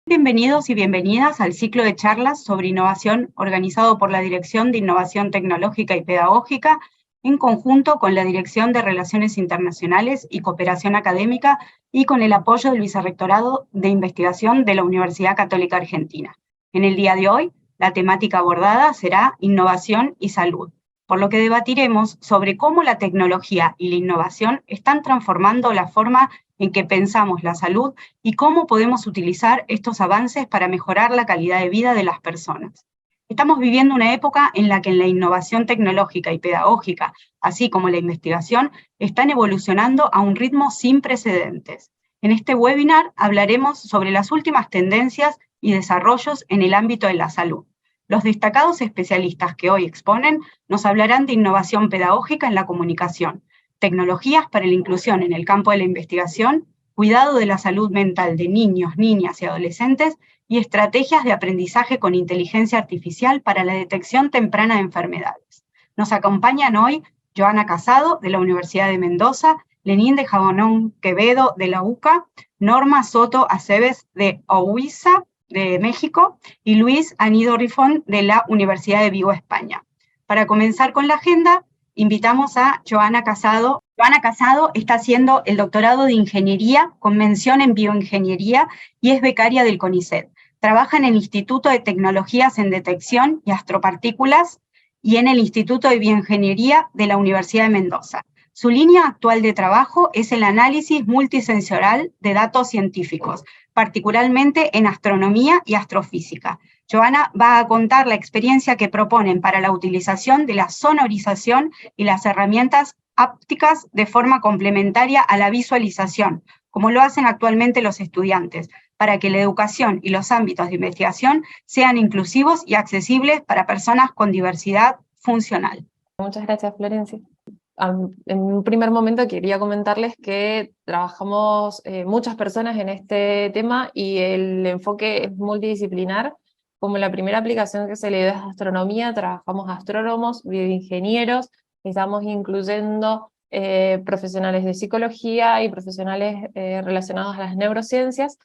Bienvenidos y bienvenidas al ciclo de charlas sobre innovación organizado por la Dirección de Innovación Tecnológica y Pedagógica en conjunto con la Dirección de Relaciones Internacionales y Cooperación Académica y con el apoyo del Vicerrectorado de Investigación de la Universidad Católica Argentina. En el día de hoy, la temática abordada será innovación y salud, por lo que debatiremos sobre cómo la tecnología y la innovación están transformando la forma en que pensamos la salud y cómo podemos utilizar estos avances para mejorar la calidad de vida de las personas. Estamos viviendo una época en la que la innovación tecnológica y pedagógica, así como la investigación, están evolucionando a un ritmo sin precedentes. En este webinar hablaremos sobre las últimas tendencias y desarrollos en el ámbito de la salud. Los destacados especialistas que hoy exponen nos hablarán de innovación pedagógica en la comunicación, tecnologías para la inclusión en el campo de la investigación, cuidado de la salud mental de niños, niñas y adolescentes y estrategias de aprendizaje con inteligencia artificial para la detección temprana de enfermedades. Nos acompañan hoy Joana Casado, de la Universidad de Mendoza, Lenín de Jabonón Quevedo, de la UCA, Norma Soto Aceves, de OUISA, de México, y Luis Anido Rifón, de la Universidad de Vigo, España. Para comenzar con la agenda, invitamos a Joana Casado. Joana Casado está haciendo el doctorado de Ingeniería con mención en Bioingeniería y es becaria del CONICET. Trabaja en el Instituto de Tecnologías en Detección y Astropartículas y en el Instituto de Bioingeniería de la Universidad de Mendoza. Su línea actual de trabajo es el análisis multisensorial de datos científicos, particularmente en astronomía y astrofísica. Joana va a contar la experiencia que proponen para la utilización de la sonorización y las herramientas ápticas de forma complementaria a la visualización, como lo hacen actualmente los estudiantes, para que la educación y los ámbitos de investigación sean inclusivos y accesibles para personas con diversidad funcional. Muchas gracias, Florencia. En un primer momento quería comentarles que trabajamos muchas personas en este tema y el enfoque es multidisciplinar. Como la primera aplicación que se le dio es astronomía, trabajamos astrónomos, bioingenieros, estamos incluyendo profesionales de psicología y profesionales relacionados a las neurociencias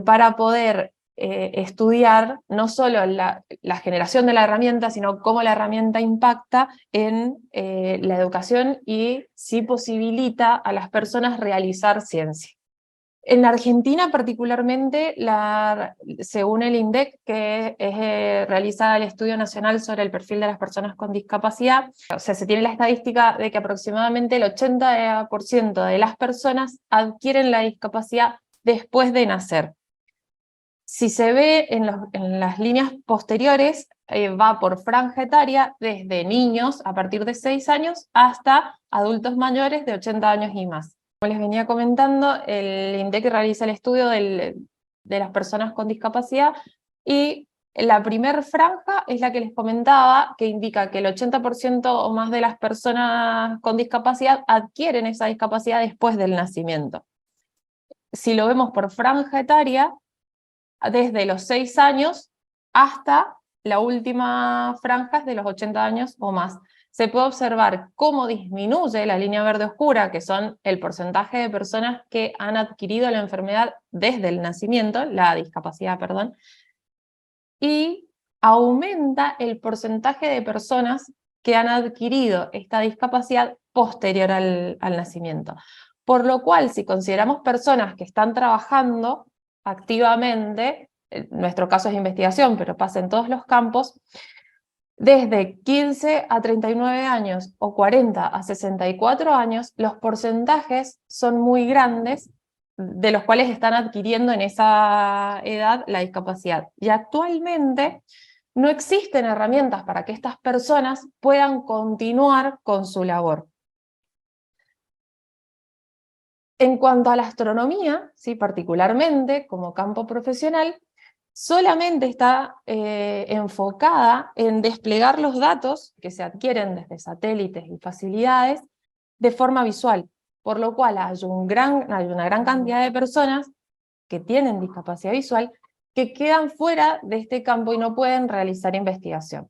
para poder estudiar no solo la generación de la herramienta, sino cómo la herramienta impacta en la educación y si posibilita a las personas realizar ciencia. En la Argentina particularmente, según el INDEC, que realiza el Estudio Nacional sobre el Perfil de las Personas con Discapacidad, o sea, se tiene la estadística de que aproximadamente el 80% de las personas adquieren la discapacidad después de nacer. Si se ve en las líneas posteriores, va por franja etaria desde niños a partir de 6 años hasta adultos mayores de 80 años y más. Como les venía comentando, el INDEC realiza el estudio de las personas con discapacidad y la primera franja es la que les comentaba, que indica que el 80% o más de las personas con discapacidad adquieren esa discapacidad después del nacimiento. Si lo vemos por franja etaria, desde los 6 años hasta la última franja de los 80 años o más. Se puede observar cómo disminuye la línea verde oscura, que son el porcentaje de personas que han adquirido la enfermedad desde el nacimiento, la discapacidad, perdón, y aumenta el porcentaje de personas que han adquirido esta discapacidad posterior al nacimiento. Por lo cual, si consideramos personas que están trabajando activamente, en nuestro caso es investigación, pero pasa en todos los campos, desde 15 a 39 años o 40 a 64 años, los porcentajes son muy grandes de los cuales están adquiriendo en esa edad la discapacidad. Y actualmente no existen herramientas para que estas personas puedan continuar con su labor. En cuanto a la astronomía, ¿sí?, particularmente como campo profesional, solamente está enfocada en desplegar los datos que se adquieren desde satélites y facilidades de forma visual, por lo cual hay una gran cantidad de personas que tienen discapacidad visual que quedan fuera de este campo y no pueden realizar investigación.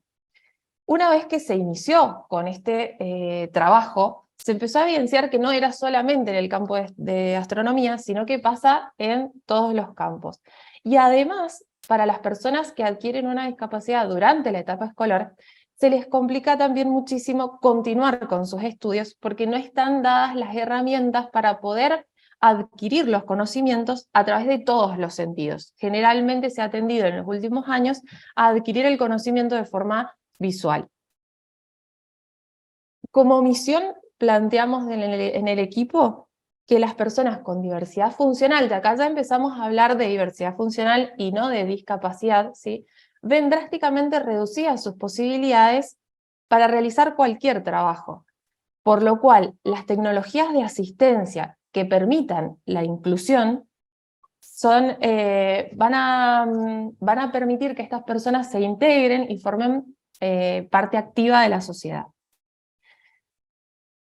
Una vez que se inició con este trabajo, se empezó a evidenciar que no era solamente en el campo de astronomía, sino que pasa en todos los campos. Y además, para las personas que adquieren una discapacidad durante la etapa escolar, se les complica también muchísimo continuar con sus estudios porque no están dadas las herramientas para poder adquirir los conocimientos a través de todos los sentidos. Generalmente se ha tendido en los últimos años a adquirir el conocimiento de forma visual. Como misión planteamos en el equipo que las personas con diversidad funcional, de acá ya empezamos a hablar de diversidad funcional y no de discapacidad, ¿sí?, ven drásticamente reducidas sus posibilidades para realizar cualquier trabajo, por lo cual las tecnologías de asistencia que permitan la inclusión van a permitir que estas personas se integren y formen parte activa de la sociedad.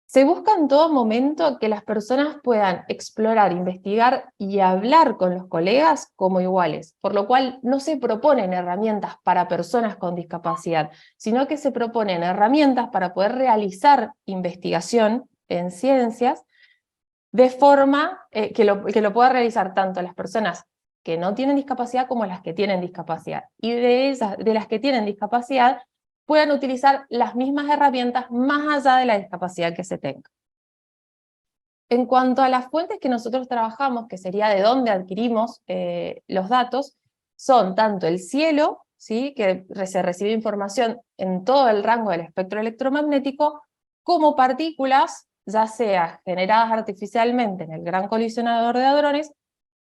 Se busca en todo momento que las personas puedan explorar, investigar y hablar con los colegas como iguales, por lo cual no se proponen herramientas para personas con discapacidad, sino que se proponen herramientas para poder realizar investigación en ciencias de forma que lo pueda realizar tanto las personas que no tienen discapacidad como las que tienen discapacidad. Y de las que tienen discapacidad, puedan utilizar las mismas herramientas más allá de la discapacidad que se tenga. En cuanto a las fuentes que nosotros trabajamos, que sería de dónde adquirimos los datos, son tanto el cielo, ¿sí?, que se recibe información en todo el rango del espectro electromagnético, como partículas, ya sea generadas artificialmente en el Gran Colisionador de Hadrones,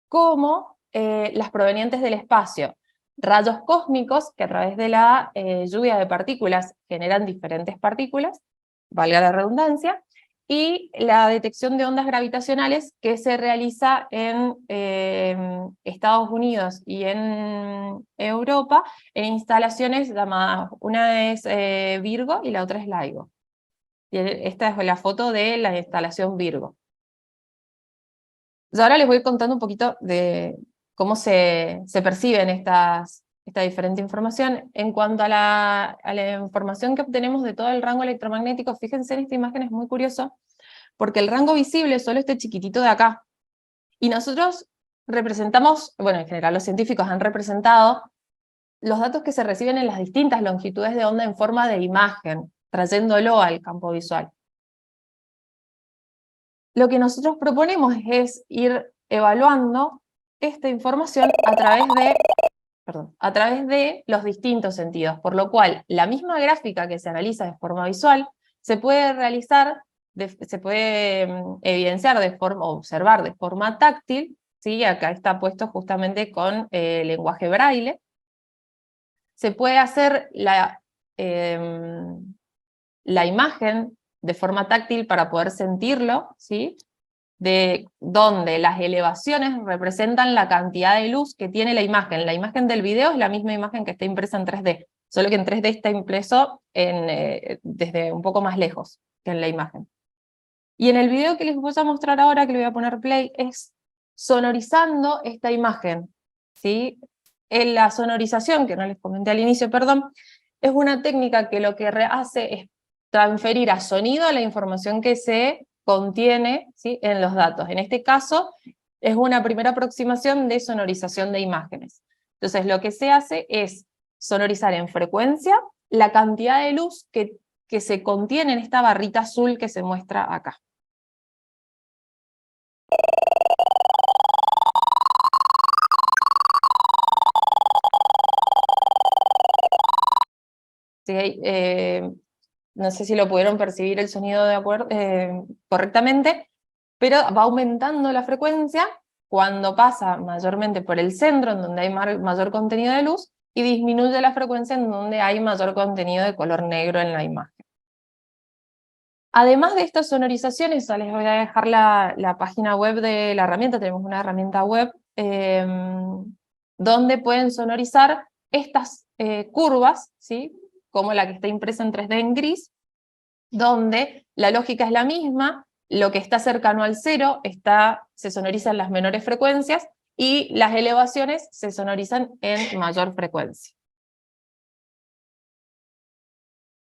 como las provenientes del espacio, rayos cósmicos que a través de la lluvia de partículas generan diferentes partículas, valga la redundancia, y la detección de ondas gravitacionales que se realiza en Estados Unidos y en Europa en instalaciones llamadas, una es Virgo y la otra es LIGO. Y esta es la foto de la instalación Virgo. Yo ahora les voy contando un poquito de cómo se perciben esta diferente información. En cuanto a la información que obtenemos de todo el rango electromagnético, fíjense en esta imagen, es muy curioso, porque el rango visible es solo este chiquitito de acá. Y nosotros representamos, bueno, en general los científicos han representado los datos que se reciben en las distintas longitudes de onda en forma de imagen, trayéndolo al campo visual. Lo que nosotros proponemos es ir evaluando esta información a través de los distintos sentidos, por lo cual la misma gráfica que se analiza de forma visual se puede realizar, se puede evidenciar de forma, observar de forma táctil, ¿sí? Acá está puesto justamente con lenguaje braille. Se puede hacer la imagen de forma táctil para poder sentirlo, ¿sí?, de donde las elevaciones representan la cantidad de luz que tiene la imagen. La imagen del video es la misma imagen que está impresa en 3D, solo que en 3D está impreso desde un poco más lejos que en la imagen. Y en el video que les voy a mostrar ahora, que le voy a poner play, es sonorizando esta imagen, ¿sí? En la sonorización, que no les comenté al inicio, perdón, es una técnica que lo que hace es transferir a sonido la información que se contiene, ¿sí?, en los datos. En este caso, es una primera aproximación de sonorización de imágenes. Entonces, lo que se hace es sonorizar en frecuencia la cantidad de luz que se contiene en esta barrita azul que se muestra acá. Sí, no sé si lo pudieron percibir el sonido correctamente, pero va aumentando la frecuencia cuando pasa mayormente por el centro, en donde hay mayor contenido de luz, y disminuye la frecuencia en donde hay mayor contenido de color negro en la imagen. Además de estas sonorizaciones, les voy a dejar la página web de la herramienta. Tenemos una herramienta web donde pueden sonorizar estas curvas, ¿sí?, como la que está impresa en 3D en gris, donde la lógica es la misma, lo que está cercano al cero se sonoriza en las menores frecuencias, y las elevaciones se sonorizan en mayor frecuencia.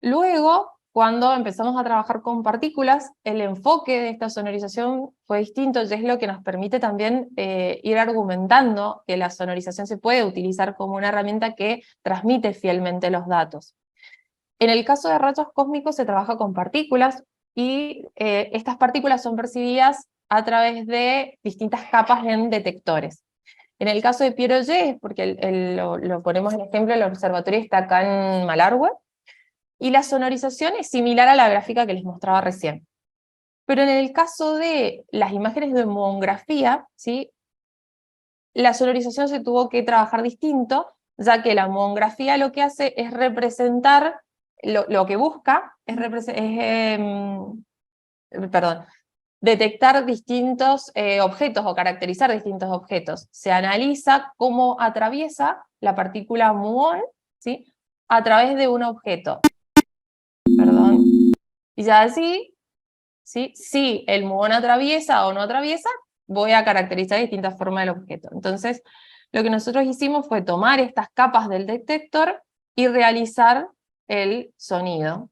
Luego, cuando empezamos a trabajar con partículas, el enfoque de esta sonorización fue distinto, y es lo que nos permite también ir argumentando que la sonorización se puede utilizar como una herramienta que transmite fielmente los datos. En el caso de rayos cósmicos se trabaja con partículas, y estas partículas son percibidas a través de distintas capas en detectores. En el caso de Pieroget, porque lo ponemos en ejemplo, el observatorio está acá en Malargüe, y la sonorización es similar a la gráfica que les mostraba recién. Pero en el caso de las imágenes de muongrafía, ¿sí?, la sonorización se tuvo que trabajar distinto, ya que la muongrafía lo que hace es representar, lo que busca es, detectar distintos objetos o caracterizar distintos objetos. Se analiza cómo atraviesa la partícula muón, ¿sí?, a través de un objeto. Perdón. Y ya así, ¿sí?, si el muón atraviesa o no atraviesa, voy a caracterizar distintas formas del objeto. Entonces, lo que nosotros hicimos fue tomar estas capas del detector y realizar el sonido.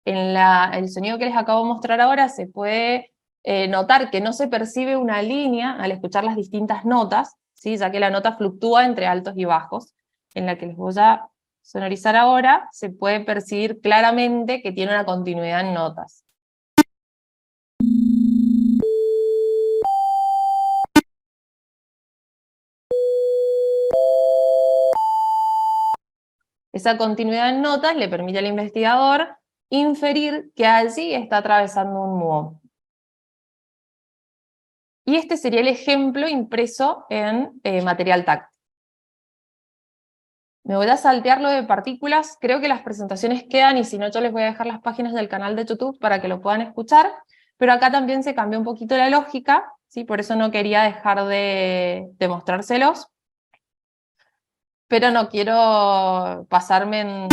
En el sonido que les acabo de mostrar ahora se puede notar que no se percibe una línea al escuchar las distintas notas, ¿sí?, ya que la nota fluctúa entre altos y bajos. En la que les voy a sonorizar ahora, se puede percibir claramente que tiene una continuidad en notas. Esa continuidad en notas le permite al investigador inferir que allí está atravesando un muón. Y este sería el ejemplo impreso en material táctil. Me voy a saltear lo de partículas, creo que las presentaciones quedan, y si no yo les voy a dejar las páginas del canal de YouTube para que lo puedan escuchar, pero acá también se cambió un poquito la lógica, ¿sí?, por eso no quería dejar de mostrárselos, pero no quiero pasarme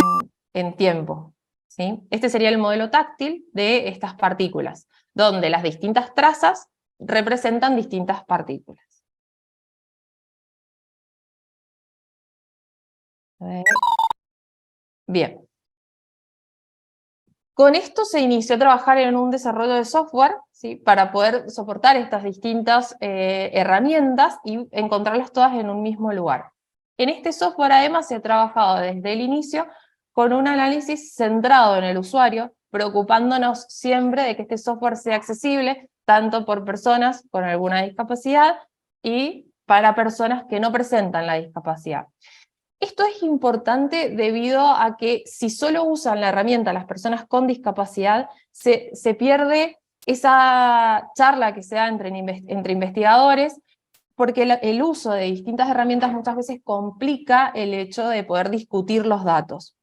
en tiempo, ¿sí? Este sería el modelo táctil de estas partículas, donde las distintas trazas representan distintas partículas. A ver. Bien. Con esto se inició a trabajar en un desarrollo de software, ¿sí?, para poder soportar estas distintas herramientas y encontrarlas todas en un mismo lugar. En este software además se ha trabajado desde el inicio con un análisis centrado en el usuario, preocupándonos siempre de que este software sea accesible tanto por personas con alguna discapacidad y para personas que no presentan la discapacidad. Esto es importante debido a que si solo usan la herramienta las personas con discapacidad, se pierde esa charla que se da entre investigadores, porque el uso de distintas herramientas muchas veces complica el hecho de poder discutir los datos.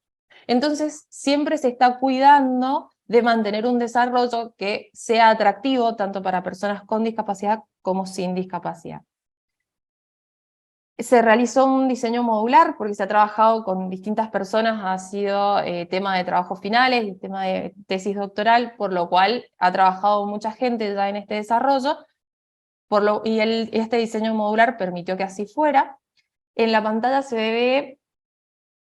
Entonces, siempre se está cuidando de mantener un desarrollo que sea atractivo tanto para personas con discapacidad como sin discapacidad. Se realizó un diseño modular porque se ha trabajado con distintas personas, ha sido tema de trabajos finales y tema de tesis doctoral, por lo cual ha trabajado mucha gente ya en este desarrollo, y este diseño modular permitió que así fuera. En la pantalla se ve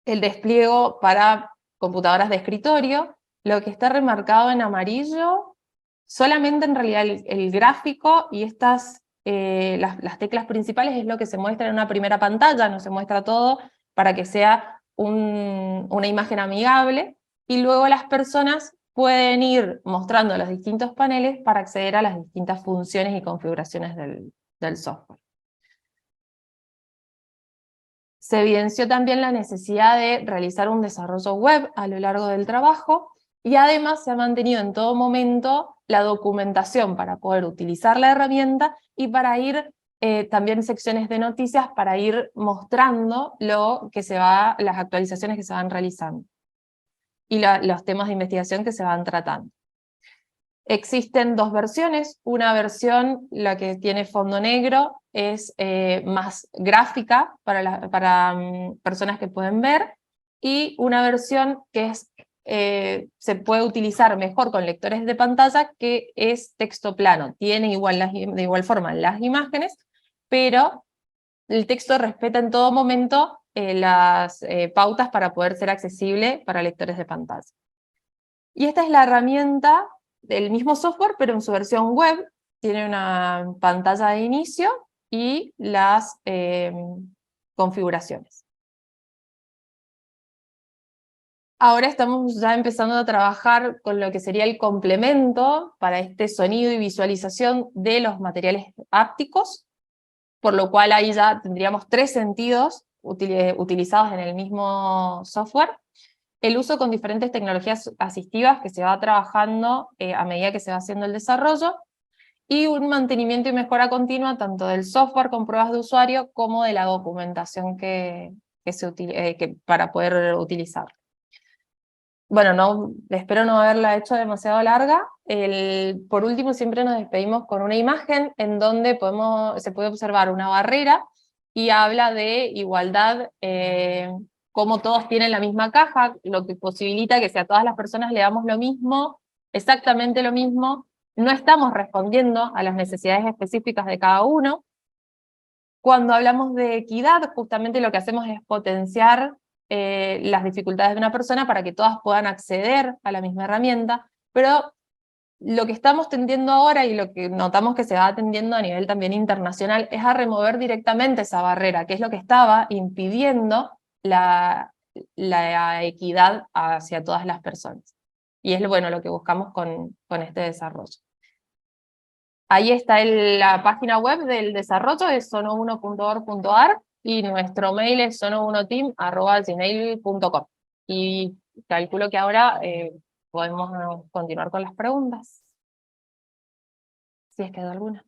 el despliegue para computadoras de escritorio. Lo que está remarcado en amarillo, solamente en realidad el gráfico y las teclas principales es lo que se muestra en una primera pantalla, no se muestra todo para que sea una imagen amigable, y luego las personas pueden ir mostrando los distintos paneles para acceder a las distintas funciones y configuraciones del software. Se evidenció también la necesidad de realizar un desarrollo web a lo largo del trabajo, y además se ha mantenido en todo momento la documentación para poder utilizar la herramienta y para ir también secciones de noticias para ir mostrando las actualizaciones que se van realizando y los temas de investigación que se van tratando. Existen dos versiones, una versión, la que tiene fondo negro, es más gráfica para personas que pueden ver, y una versión que es se puede utilizar mejor con lectores de pantalla, que es texto plano. Tiene de igual forma las imágenes, pero el texto respeta en todo momento las pautas para poder ser accesible para lectores de pantalla. Y esta es la herramienta del mismo software, pero en su versión web. Tiene una pantalla de inicio y las configuraciones. Ahora estamos ya empezando a trabajar con lo que sería el complemento para este sonido y visualización de los materiales ápticos, por lo cual ahí ya tendríamos 3 sentidos utilizados en el mismo software. El uso con diferentes tecnologías asistivas que se va trabajando a medida que se va haciendo el desarrollo, y un mantenimiento y mejora continua tanto del software con pruebas de usuario como de la documentación para poder utilizar. Bueno, espero no haberla hecho demasiado larga. Por último, siempre nos despedimos con una imagen en donde se puede observar una barrera y habla de igualdad, como todos tienen la misma caja, lo que posibilita que si a todas las personas le damos lo mismo, exactamente lo mismo, no estamos respondiendo a las necesidades específicas de cada uno. Cuando hablamos de equidad, justamente lo que hacemos es potenciar las dificultades de una persona para que todas puedan acceder a la misma herramienta, pero lo que estamos tendiendo ahora, y lo que notamos que se va atendiendo a nivel también internacional, es a remover directamente esa barrera, que es lo que estaba impidiendo la equidad hacia todas las personas. Y es lo que buscamos con este desarrollo. Ahí está la página web del desarrollo, es sono1.org.ar, y nuestro mail es sono1team@gmail.com. Y calculo que ahora podemos continuar con las preguntas, si es que hay alguna.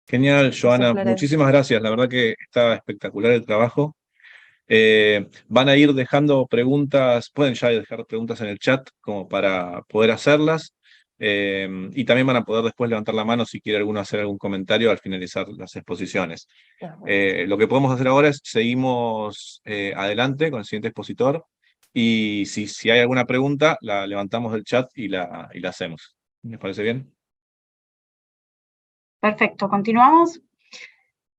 Genial, Joana, muchísimas gracias, la verdad que está espectacular el trabajo. Van a ir dejando preguntas, pueden ya dejar preguntas en el chat como para poder hacerlas, y también van a poder después levantar la mano si quiere alguno hacer algún comentario al finalizar las exposiciones. Lo que podemos hacer ahora es seguimos adelante con el siguiente expositor, y si hay alguna pregunta la levantamos del chat y la hacemos. ¿Les parece bien? Perfecto, continuamos.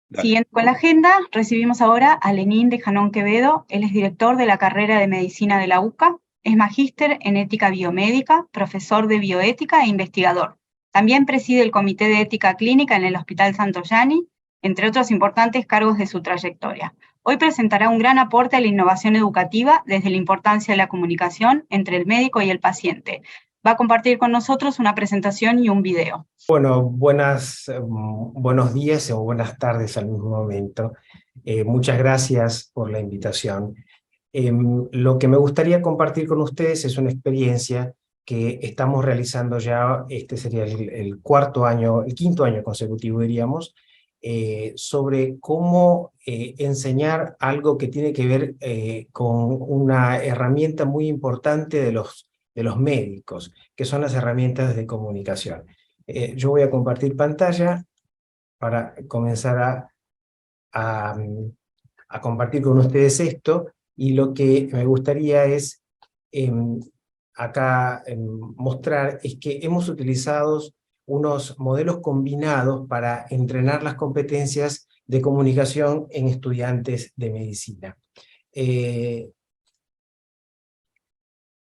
Dale. Siguiendo con la agenda, recibimos ahora a Lenín de Janón Quevedo. Él es director de la carrera de Medicina de la UCA, es magíster en Ética Biomédica, profesor de Bioética e investigador. También preside el Comité de Ética Clínica en el Hospital Santo Yani, entre otros importantes cargos de su trayectoria. Hoy presentará un gran aporte a la innovación educativa desde la importancia de la comunicación entre el médico y el paciente. Va a compartir con nosotros una presentación y un video. Bueno, buenos días o buenas tardes al mismo momento. Muchas gracias por la invitación. Lo que me gustaría compartir con ustedes es una experiencia que estamos realizando ya, este sería el quinto año consecutivo, diríamos, sobre cómo enseñar algo que tiene que ver con una herramienta muy importante de los médicos, que son las herramientas de comunicación. Yo voy a compartir pantalla para comenzar a compartir con ustedes esto, y lo que me gustaría es mostrar es que hemos utilizado unos modelos combinados para entrenar las competencias de comunicación en estudiantes de medicina.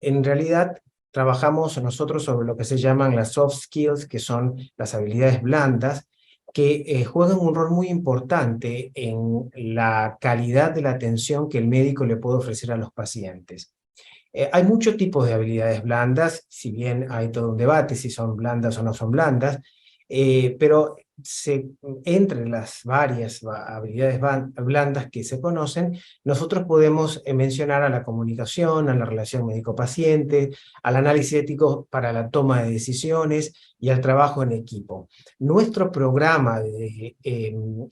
En realidad, trabajamos nosotros sobre lo que se llaman las soft skills, que son las habilidades blandas, que juegan un rol muy importante en la calidad de la atención que el médico le puede ofrecer a los pacientes. Hay muchos tipos de habilidades blandas, si bien hay todo un debate si son blandas o no son blandas, pero entre las varias habilidades blandas que se conocen, nosotros podemos mencionar a la comunicación, a la relación médico-paciente, al análisis ético para la toma de decisiones y al trabajo en equipo. Nuestro programa de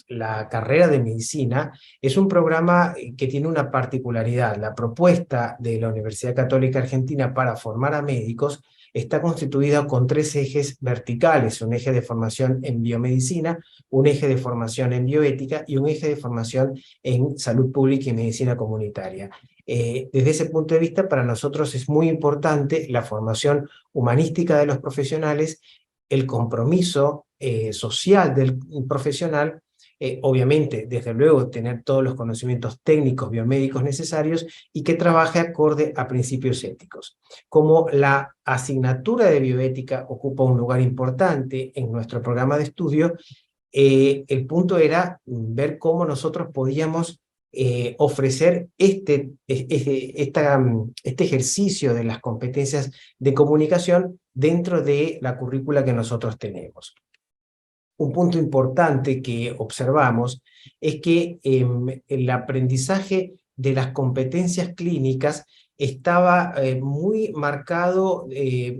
la carrera de medicina es un programa que tiene una particularidad. La propuesta de la Universidad Católica Argentina para formar a médicos está constituida con 3 ejes verticales: un eje de formación en biomedicina, un eje de formación en bioética y un eje de formación en salud pública y medicina comunitaria. Desde ese punto de vista, para nosotros es muy importante la formación humanística de los profesionales, el compromiso social del profesional, obviamente, desde luego, tener todos los conocimientos técnicos biomédicos necesarios y que trabaje acorde a principios éticos. Como la asignatura de bioética ocupa un lugar importante en nuestro programa de estudio, el punto era ver cómo nosotros podíamos ofrecer este ejercicio de las competencias de comunicación dentro de la currícula que nosotros tenemos. Un punto importante que observamos es que el aprendizaje de las competencias clínicas estaba muy marcado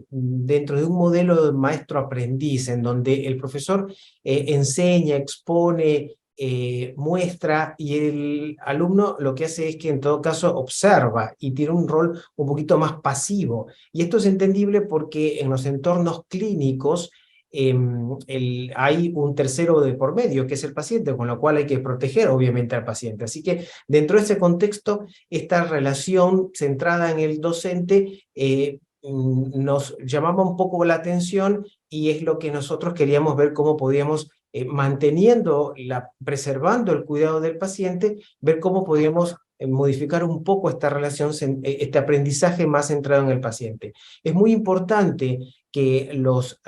dentro de un modelo de maestro-aprendiz, en donde el profesor enseña, expone, muestra, y el alumno lo que hace es que en todo caso observa y tiene un rol un poquito más pasivo. Y esto es entendible porque en los entornos clínicos hay un tercero de por medio, que es el paciente, con lo cual hay que proteger obviamente al paciente. Así que dentro de ese contexto, esta relación centrada en el docente nos llamaba un poco la atención, y es lo que nosotros queríamos ver cómo podíamos, preservando el cuidado del paciente, ver cómo podíamos modificar un poco esta relación, este aprendizaje más centrado en el paciente. Es muy importante que los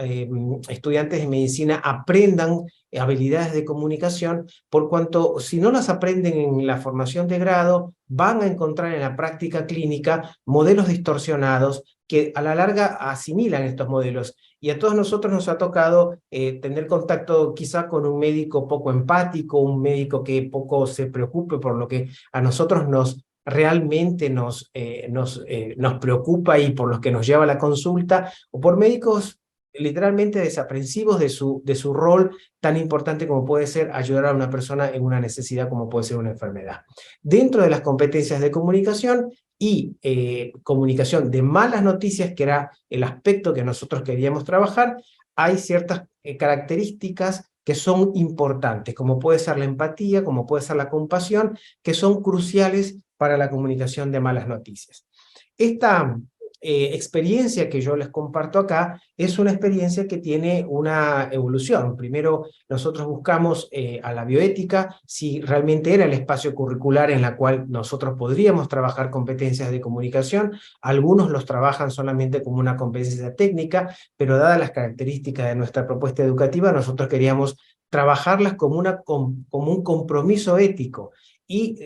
estudiantes de medicina aprendan habilidades de comunicación, por cuanto si no las aprenden en la formación de grado, van a encontrar en la práctica clínica modelos distorsionados que a la larga asimilan estos modelos. Y a todos nosotros nos ha tocado tener contacto quizá con un médico poco empático, un médico que poco se preocupe por lo que a nosotros realmente nos preocupa y por los que nos lleva a la consulta, o por médicos literalmente desaprensivos de su rol tan importante como puede ser ayudar a una persona en una necesidad como puede ser una enfermedad. Dentro de las competencias de comunicación y comunicación de malas noticias, que era el aspecto que nosotros queríamos trabajar, hay ciertas características que son importantes, como puede ser la empatía, como puede ser la compasión, que son cruciales para la comunicación de malas noticias. Esta experiencia que yo les comparto acá es una experiencia que tiene una evolución. Primero nosotros buscamos a la bioética si realmente era el espacio curricular en la cual nosotros podríamos trabajar competencias de comunicación. Algunos los trabajan solamente como una competencia técnica, pero dadas las características de nuestra propuesta educativa, nosotros queríamos trabajarlas como un compromiso ético. Y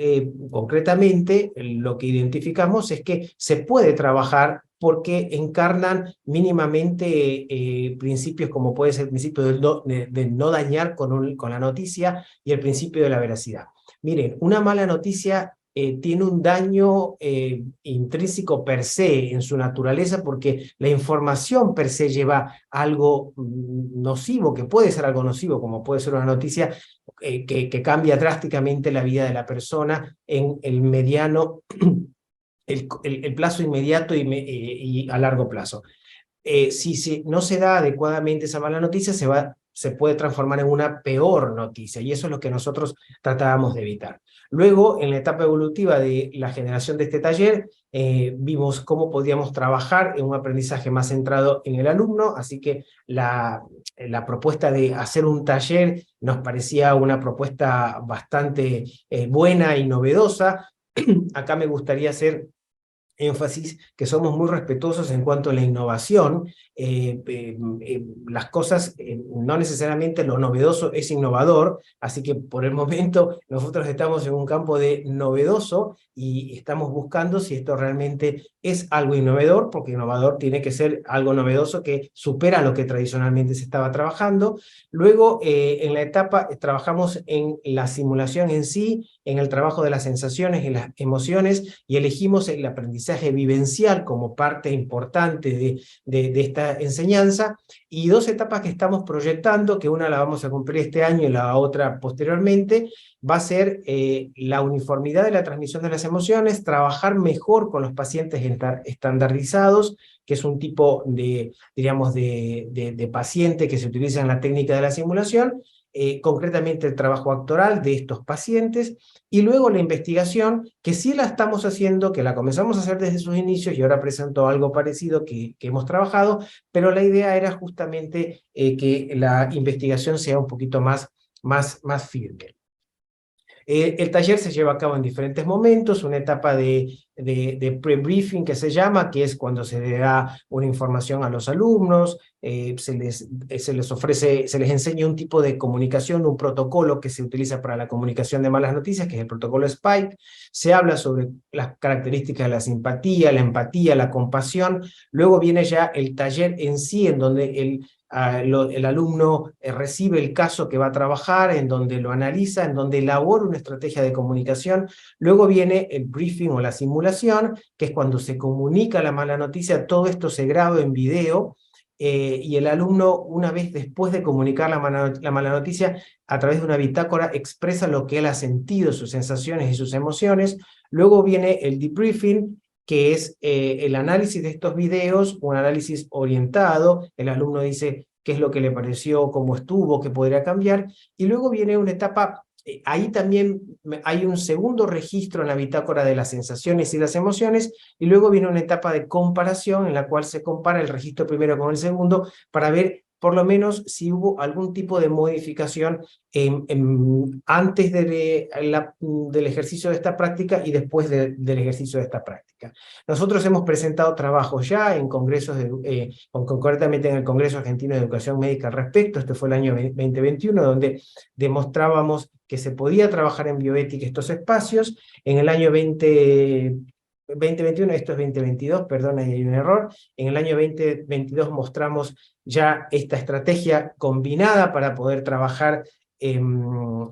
concretamente lo que identificamos es que se puede trabajar porque encarnan mínimamente principios como puede ser el principio de no dañar con la noticia y el principio de la veracidad. Miren, una mala noticia tiene un daño intrínseco per se en su naturaleza, porque la información per se lleva algo nocivo, que puede ser algo nocivo, como puede ser una noticia que cambia drásticamente la vida de la persona en el mediano, el plazo inmediato y a largo plazo. Si no se da adecuadamente esa mala noticia, se puede transformar en una peor noticia, y eso es lo que nosotros tratábamos de evitar. Luego, en la etapa evolutiva de la generación de este taller, vimos cómo podíamos trabajar en un aprendizaje más centrado en el alumno, así que la propuesta de hacer un taller nos parecía una propuesta bastante buena y novedosa. Acá me gustaría hacer énfasis que somos muy respetuosos en cuanto a la innovación. Las cosas, no necesariamente lo novedoso es innovador, así que por el momento nosotros estamos en un campo de novedoso y estamos buscando si esto realmente es algo innovador, porque innovador tiene que ser algo novedoso que supera lo que tradicionalmente se estaba trabajando. Luego, en la etapa, trabajamos en la simulación en sí, en el trabajo de las sensaciones y las emociones, y elegimos el aprendizaje vivencial como parte importante de esta enseñanza, y 2 etapas que estamos proyectando, que una la vamos a cumplir este año y la otra posteriormente, va a ser la uniformidad de la transmisión de las emociones, trabajar mejor con los pacientes estandarizados, que es un tipo de, diríamos, de paciente que se utiliza en la técnica de la simulación, concretamente el trabajo actoral de estos pacientes, y luego la investigación, que sí la estamos haciendo, que la comenzamos a hacer desde sus inicios, y ahora presento algo parecido que hemos trabajado, pero la idea era justamente que la investigación sea un poquito más firme. El taller se lleva a cabo en diferentes momentos, una etapa de pre-briefing que se llama, que es cuando se le da una información a los alumnos, se les ofrece, se les enseña un tipo de comunicación, un protocolo que se utiliza para la comunicación de malas noticias, que es el protocolo Spike. Se habla sobre las características de la simpatía, la empatía, la compasión. Luego viene ya el taller en sí, en donde el alumno recibe el caso que va a trabajar, en donde lo analiza, en donde elabora una estrategia de comunicación. Luego viene el briefing o la simulación, que es cuando se comunica la mala noticia. Todo esto se graba en video, y el alumno, una vez después de comunicar la mala noticia, a través de una bitácora expresa lo que él ha sentido, sus sensaciones y sus emociones. Luego viene el debriefing, que es el análisis de estos videos, un análisis orientado. El alumno dice qué es lo que le pareció, cómo estuvo, qué podría cambiar, y luego viene una etapa, ahí también hay un segundo registro en la bitácora de las sensaciones y las emociones, y luego viene una etapa de comparación en la cual se compara el registro primero con el segundo para ver por lo menos si hubo algún tipo de modificación antes del ejercicio de esta práctica y después del ejercicio de esta práctica. Nosotros hemos presentado trabajos ya en congresos, concretamente en el Congreso Argentino de Educación Médica al respecto. Este fue el año 2021, donde demostrábamos que se podía trabajar en bioética estos espacios. En el año 2021, esto es 2022, perdón, ahí hay un error. En el año 2022 mostramos ya esta estrategia combinada para poder trabajar en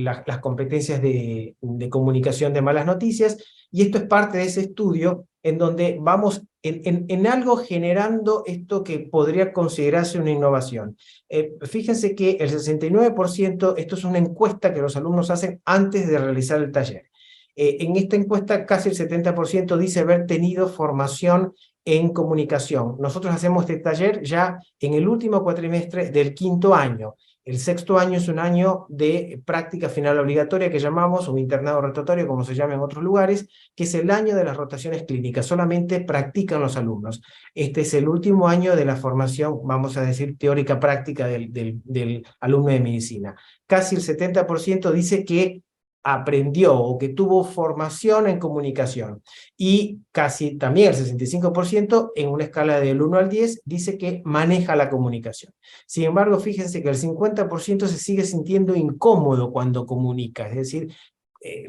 las competencias de comunicación de malas noticias, y esto es parte de ese estudio en donde vamos en algo generando esto que podría considerarse una innovación. Fíjense que el 69%, esto es una encuesta que los alumnos hacen antes de realizar el taller. En esta encuesta casi el 70% dice haber tenido formación en comunicación. Nosotros hacemos este taller ya en el último cuatrimestre del 5º año. El 6º año es un año de práctica final obligatoria que llamamos, un internado rotatorio, como se llama en otros lugares, que es el año de las rotaciones clínicas. Solamente practican los alumnos. Este es el último año de la formación, vamos a decir, teórica práctica del alumno de medicina. Casi el 70% dice que aprendió o que tuvo formación en comunicación, y casi también el 65% en una escala del 1 al 10 dice que maneja la comunicación. Sin embargo, fíjense que el 50% se sigue sintiendo incómodo cuando comunica, es decir,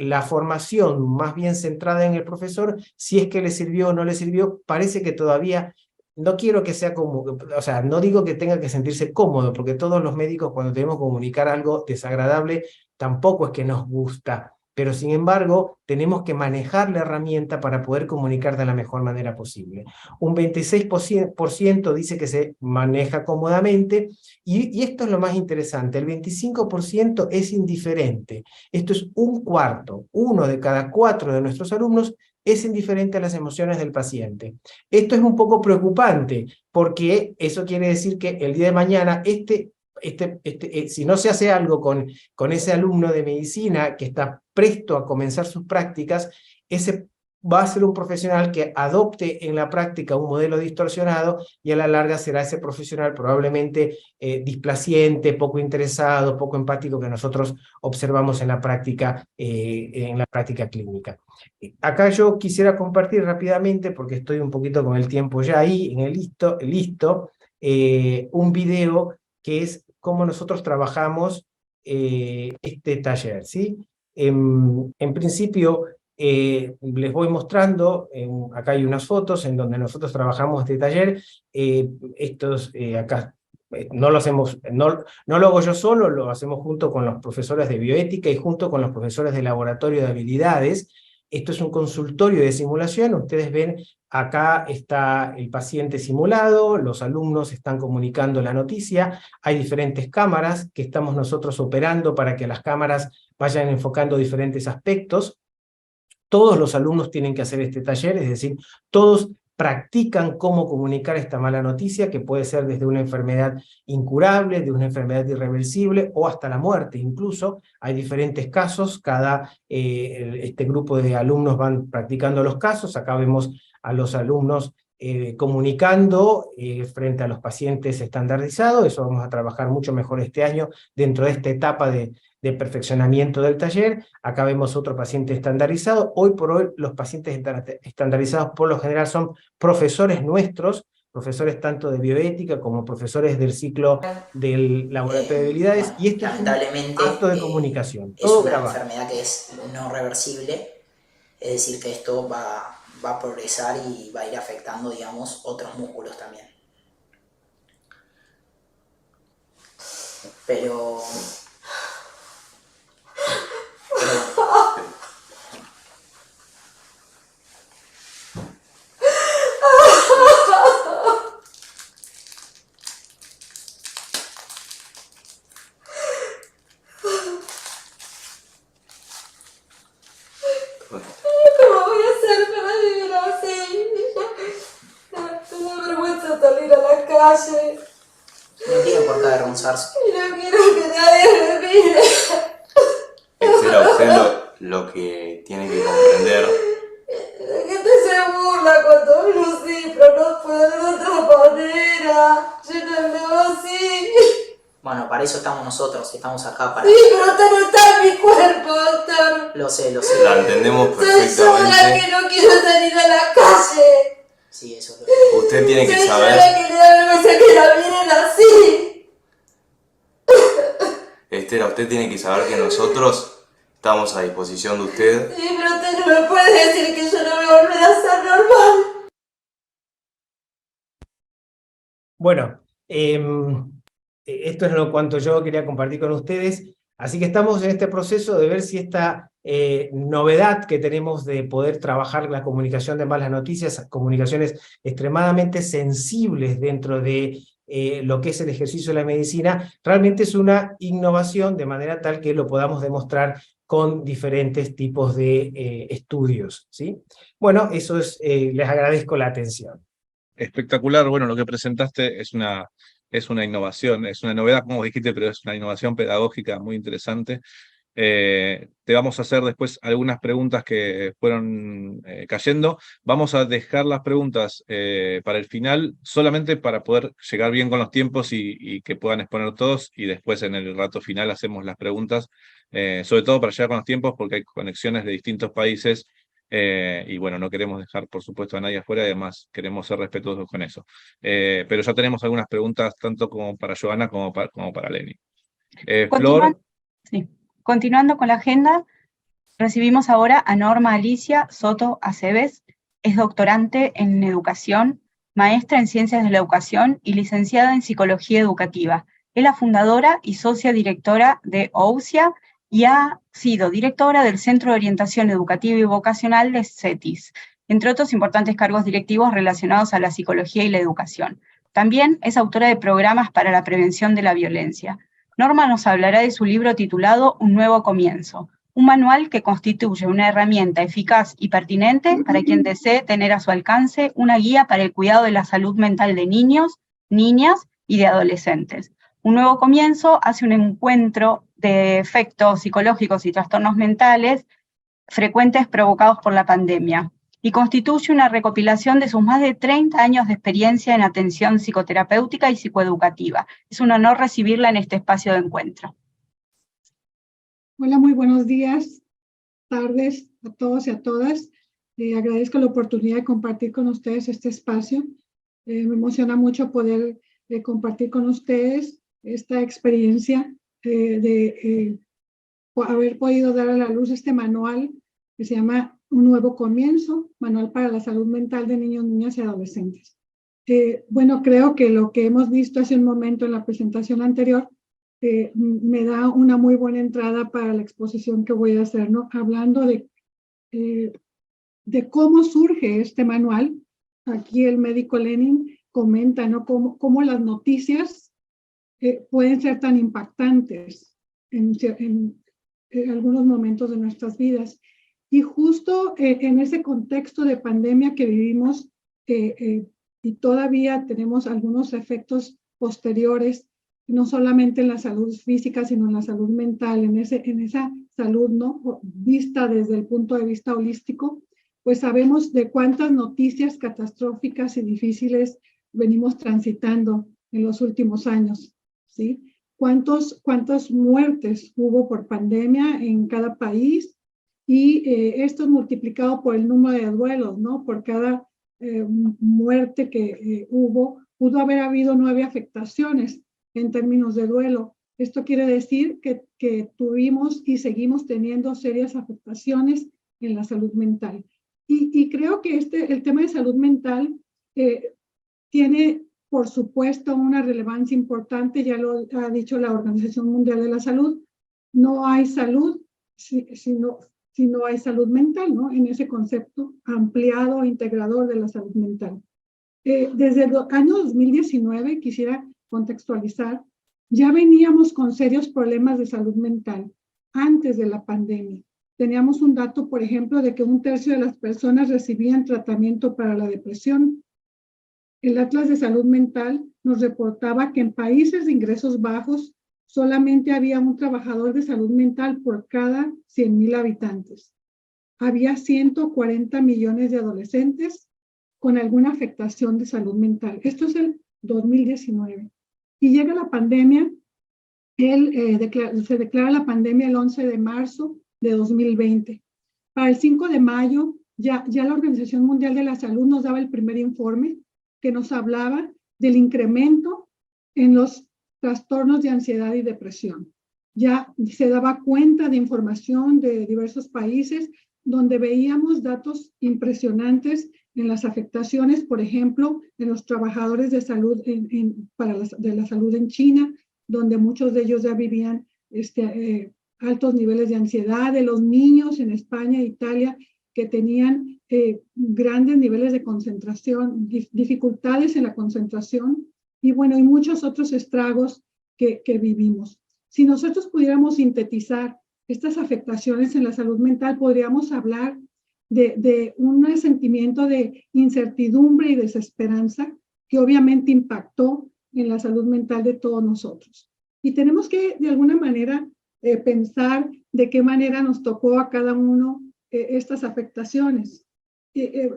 la formación más bien centrada en el profesor, si es que le sirvió o no le sirvió, parece que todavía. No quiero que sea como, o sea, no digo que tenga que sentirse cómodo, porque todos los médicos cuando tenemos que comunicar algo desagradable, tampoco es que nos gusta, pero sin embargo, tenemos que manejar la herramienta para poder comunicar de la mejor manera posible. Un 26% dice que se maneja cómodamente, y esto es lo más interesante, el 25% es indiferente. Esto es un cuarto, 1 de cada 4 de nuestros alumnos es indiferente a las emociones del paciente. Esto es un poco preocupante, porque eso quiere decir que el día de mañana, si no se hace algo con ese alumno de medicina que está presto a comenzar sus prácticas, ese va a ser un profesional que adopte en la práctica un modelo distorsionado, y a la larga será ese profesional probablemente displaciente, poco interesado, poco empático, que nosotros observamos en la práctica clínica. Acá yo quisiera compartir rápidamente, porque estoy un poquito con el tiempo ya ahí, en el listo, un video que es cómo nosotros trabajamos este taller, ¿sí? En principio, les voy mostrando, acá hay unas fotos en donde nosotros trabajamos este taller. Acá no lo hacemos, no lo hago yo solo, lo hacemos junto con los profesores de bioética y junto con los profesores de laboratorio de habilidades. Esto es un consultorio de simulación. Ustedes ven, acá está el paciente simulado, los alumnos están comunicando la noticia, hay diferentes cámaras que estamos nosotros operando para que las cámaras vayan enfocando diferentes aspectos. Todos los alumnos tienen que hacer este taller, es decir, todos practican cómo comunicar esta mala noticia, que puede ser desde una enfermedad incurable, de una enfermedad irreversible, o hasta la muerte incluso. Hay diferentes casos, este grupo de alumnos van practicando los casos. Acá vemos a los alumnos comunicando frente a los pacientes estandarizados. Eso vamos a trabajar mucho mejor este año dentro de esta etapa de perfeccionamiento del taller. Acá vemos otro paciente estandarizado. Hoy por hoy los pacientes estandarizados por lo general son profesores nuestros, profesores tanto de bioética como profesores del ciclo del laboratorio de habilidades, y esto es un acto de comunicación. Es una enfermedad que es no reversible, es decir, que esto va a progresar y va a ir afectando, digamos, otros músculos también. Pero ¿cómo voy a hacer para vivir así? Tengo vergüenza salir a la calle. no tiene por qué avergonzarse. Y no quiero que nadie me mire. Será usted lo que tiene que comprender. La gente se burla cuando uno sí, pero no puede de otra manera. Yo no veo así. Bueno, para eso estamos nosotros, estamos acá para... Sí, pero usted no está en mi cuerpo, doctor. Lo sé. La entendemos Soy yo la perfectamente. que no quiero salir a la calle. Sí, eso lo... Usted tiene que Soy yo saber, la que le da vergüenza que la miren así. Estela, usted tiene que saber que nosotros estamos a disposición de usted. Sí, pero usted no me puede decir que yo no voy a volver a ser normal. Bueno, esto es lo cuanto yo quería compartir con ustedes. Así que estamos en este proceso de ver si esta novedad que tenemos de poder trabajar la comunicación de malas noticias, comunicaciones extremadamente sensibles dentro de lo que es el ejercicio de la medicina, realmente es una innovación de manera tal que lo podamos demostrar con diferentes tipos de estudios, ¿sí? Bueno, eso es, les agradezco la atención. Espectacular. Bueno, lo que presentaste es una innovación, es una novedad, como dijiste, pero es una innovación pedagógica muy interesante. Te vamos a hacer después algunas preguntas que fueron cayendo. Vamos a dejar las preguntas para el final, solamente para poder llegar bien con los tiempos y que puedan exponer todos, y después en el rato final hacemos las preguntas, sobre todo para llegar con los tiempos, porque hay conexiones de distintos países. Y bueno, no queremos dejar, por supuesto, a nadie afuera, y además queremos ser respetuosos con eso. Pero ya tenemos algunas preguntas, tanto como para Joana como para Leni. Flor. Sí. Continuando con la agenda, recibimos ahora a Norma Alicia Soto Aceves. Es doctorante en educación, maestra en ciencias de la educación y licenciada en psicología educativa. Es la fundadora y socia directora de OUSIA, y ha sido directora del Centro de Orientación Educativa y Vocacional de CETIS, entre otros importantes cargos directivos relacionados a la psicología y la educación. También es autora de programas para la prevención de la violencia. Norma nos hablará de su libro titulado Un nuevo comienzo, un manual que constituye una herramienta eficaz y pertinente para quien desee tener a su alcance una guía para el cuidado de la salud mental de niños, niñas y de adolescentes. Un nuevo comienzo hace un encuentro de efectos psicológicos y trastornos mentales frecuentes provocados por la pandemia, y constituye una recopilación de sus más de 30 años de experiencia en atención psicoterapéutica y psicoeducativa. Es un honor recibirla en este espacio de encuentro. Hola, muy buenos días, tardes a todos y a todas. Agradezco la oportunidad de compartir con ustedes este espacio. Me emociona mucho poder compartir con ustedes esta experiencia de haber podido dar a la luz este manual que se llama Un nuevo comienzo, manual para la salud mental de niños, niñas y adolescentes. Bueno, creo que lo que hemos visto hace un momento en la presentación anterior me da una muy buena entrada para la exposición que voy a hacer, ¿no? Hablando de cómo surge este manual. Aquí el médico Lenin comenta, ¿no? Cómo las noticias pueden ser tan impactantes en algunos momentos de nuestras vidas. Y justo en ese contexto de pandemia que vivimos, y todavía tenemos algunos efectos posteriores, no solamente en la salud física, sino en la salud mental, en esa salud, ¿no? Vista desde el punto de vista holístico, pues sabemos de cuántas noticias catastróficas y difíciles venimos transitando en los últimos años, ¿sí? ¿Cuántas muertes hubo por pandemia en cada país? Y esto es multiplicado por el número de duelos, ¿no? Por cada muerte que pudo haber habido 9 afectaciones en términos de duelo. Esto quiere decir que tuvimos y seguimos teniendo serias afectaciones en la salud mental. Y creo que el tema de salud mental tiene, por supuesto, una relevancia importante, ya lo ha dicho la Organización Mundial de la Salud. No hay salud si no hay salud mental, ¿no? En ese concepto ampliado, integrador de la salud mental. Desde el año 2019, quisiera contextualizar, ya veníamos con serios problemas de salud mental antes de la pandemia. Teníamos un dato, por ejemplo, de que 1/3 de las personas recibían tratamiento para la depresión. El Atlas de Salud Mental nos reportaba que en países de ingresos bajos solamente había un trabajador de salud mental por cada 100,000 habitantes. Había 140 millones de adolescentes con alguna afectación de salud mental. Esto es el 2019. Y llega la pandemia, se declara la pandemia el 11 de marzo de 2020. Para el 5 de mayo, ya la Organización Mundial de la Salud nos daba el primer informe que nos hablaba del incremento en los trastornos de ansiedad y depresión. Ya se daba cuenta de información de diversos países donde veíamos datos impresionantes en las afectaciones, por ejemplo, en los trabajadores de salud de la salud en China, donde muchos de ellos ya vivían altos niveles de ansiedad, de los niños en España e Italia que tenían grandes niveles de concentración, dificultades en la concentración y bueno, y muchos otros estragos que vivimos. Si nosotros pudiéramos sintetizar estas afectaciones en la salud mental, podríamos hablar de un sentimiento de incertidumbre y desesperanza que obviamente impactó en la salud mental de todos nosotros. Y tenemos que, de alguna manera, pensar de qué manera nos tocó a cada uno estas afectaciones.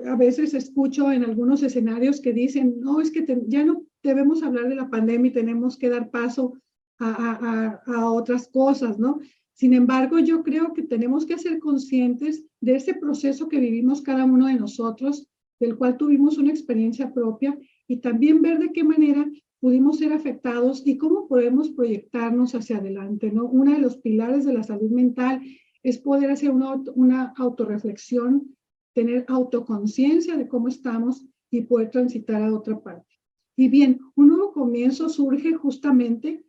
A veces escucho en algunos escenarios que dicen, no, es que ya no debemos hablar de la pandemia y tenemos que dar paso a otras cosas, ¿no? Sin embargo, yo creo que tenemos que ser conscientes de ese proceso que vivimos cada uno de nosotros, del cual tuvimos una experiencia propia, y también ver de qué manera pudimos ser afectados y cómo podemos proyectarnos hacia adelante, ¿no? Uno de los pilares de la salud mental es poder hacer una autorreflexión, tener autoconciencia de cómo estamos y poder transitar a otra parte. Y bien, un nuevo comienzo surge justamente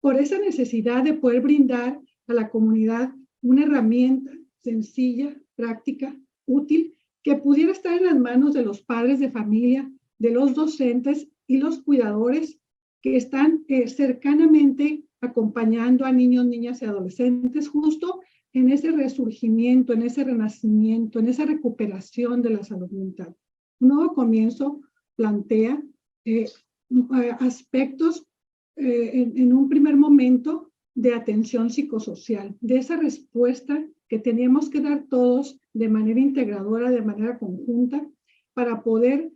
por esa necesidad de poder brindar a la comunidad una herramienta sencilla, práctica, útil, que pudiera estar en las manos de los padres de familia, de los docentes y los cuidadores que están cercanamente acompañando a niños, niñas y adolescentes justo en ese resurgimiento, en ese renacimiento, en esa recuperación de la salud mental. Un nuevo comienzo plantea aspectos en un primer momento de atención psicosocial, de esa respuesta que teníamos que dar todos de manera integradora, de manera conjunta, para poder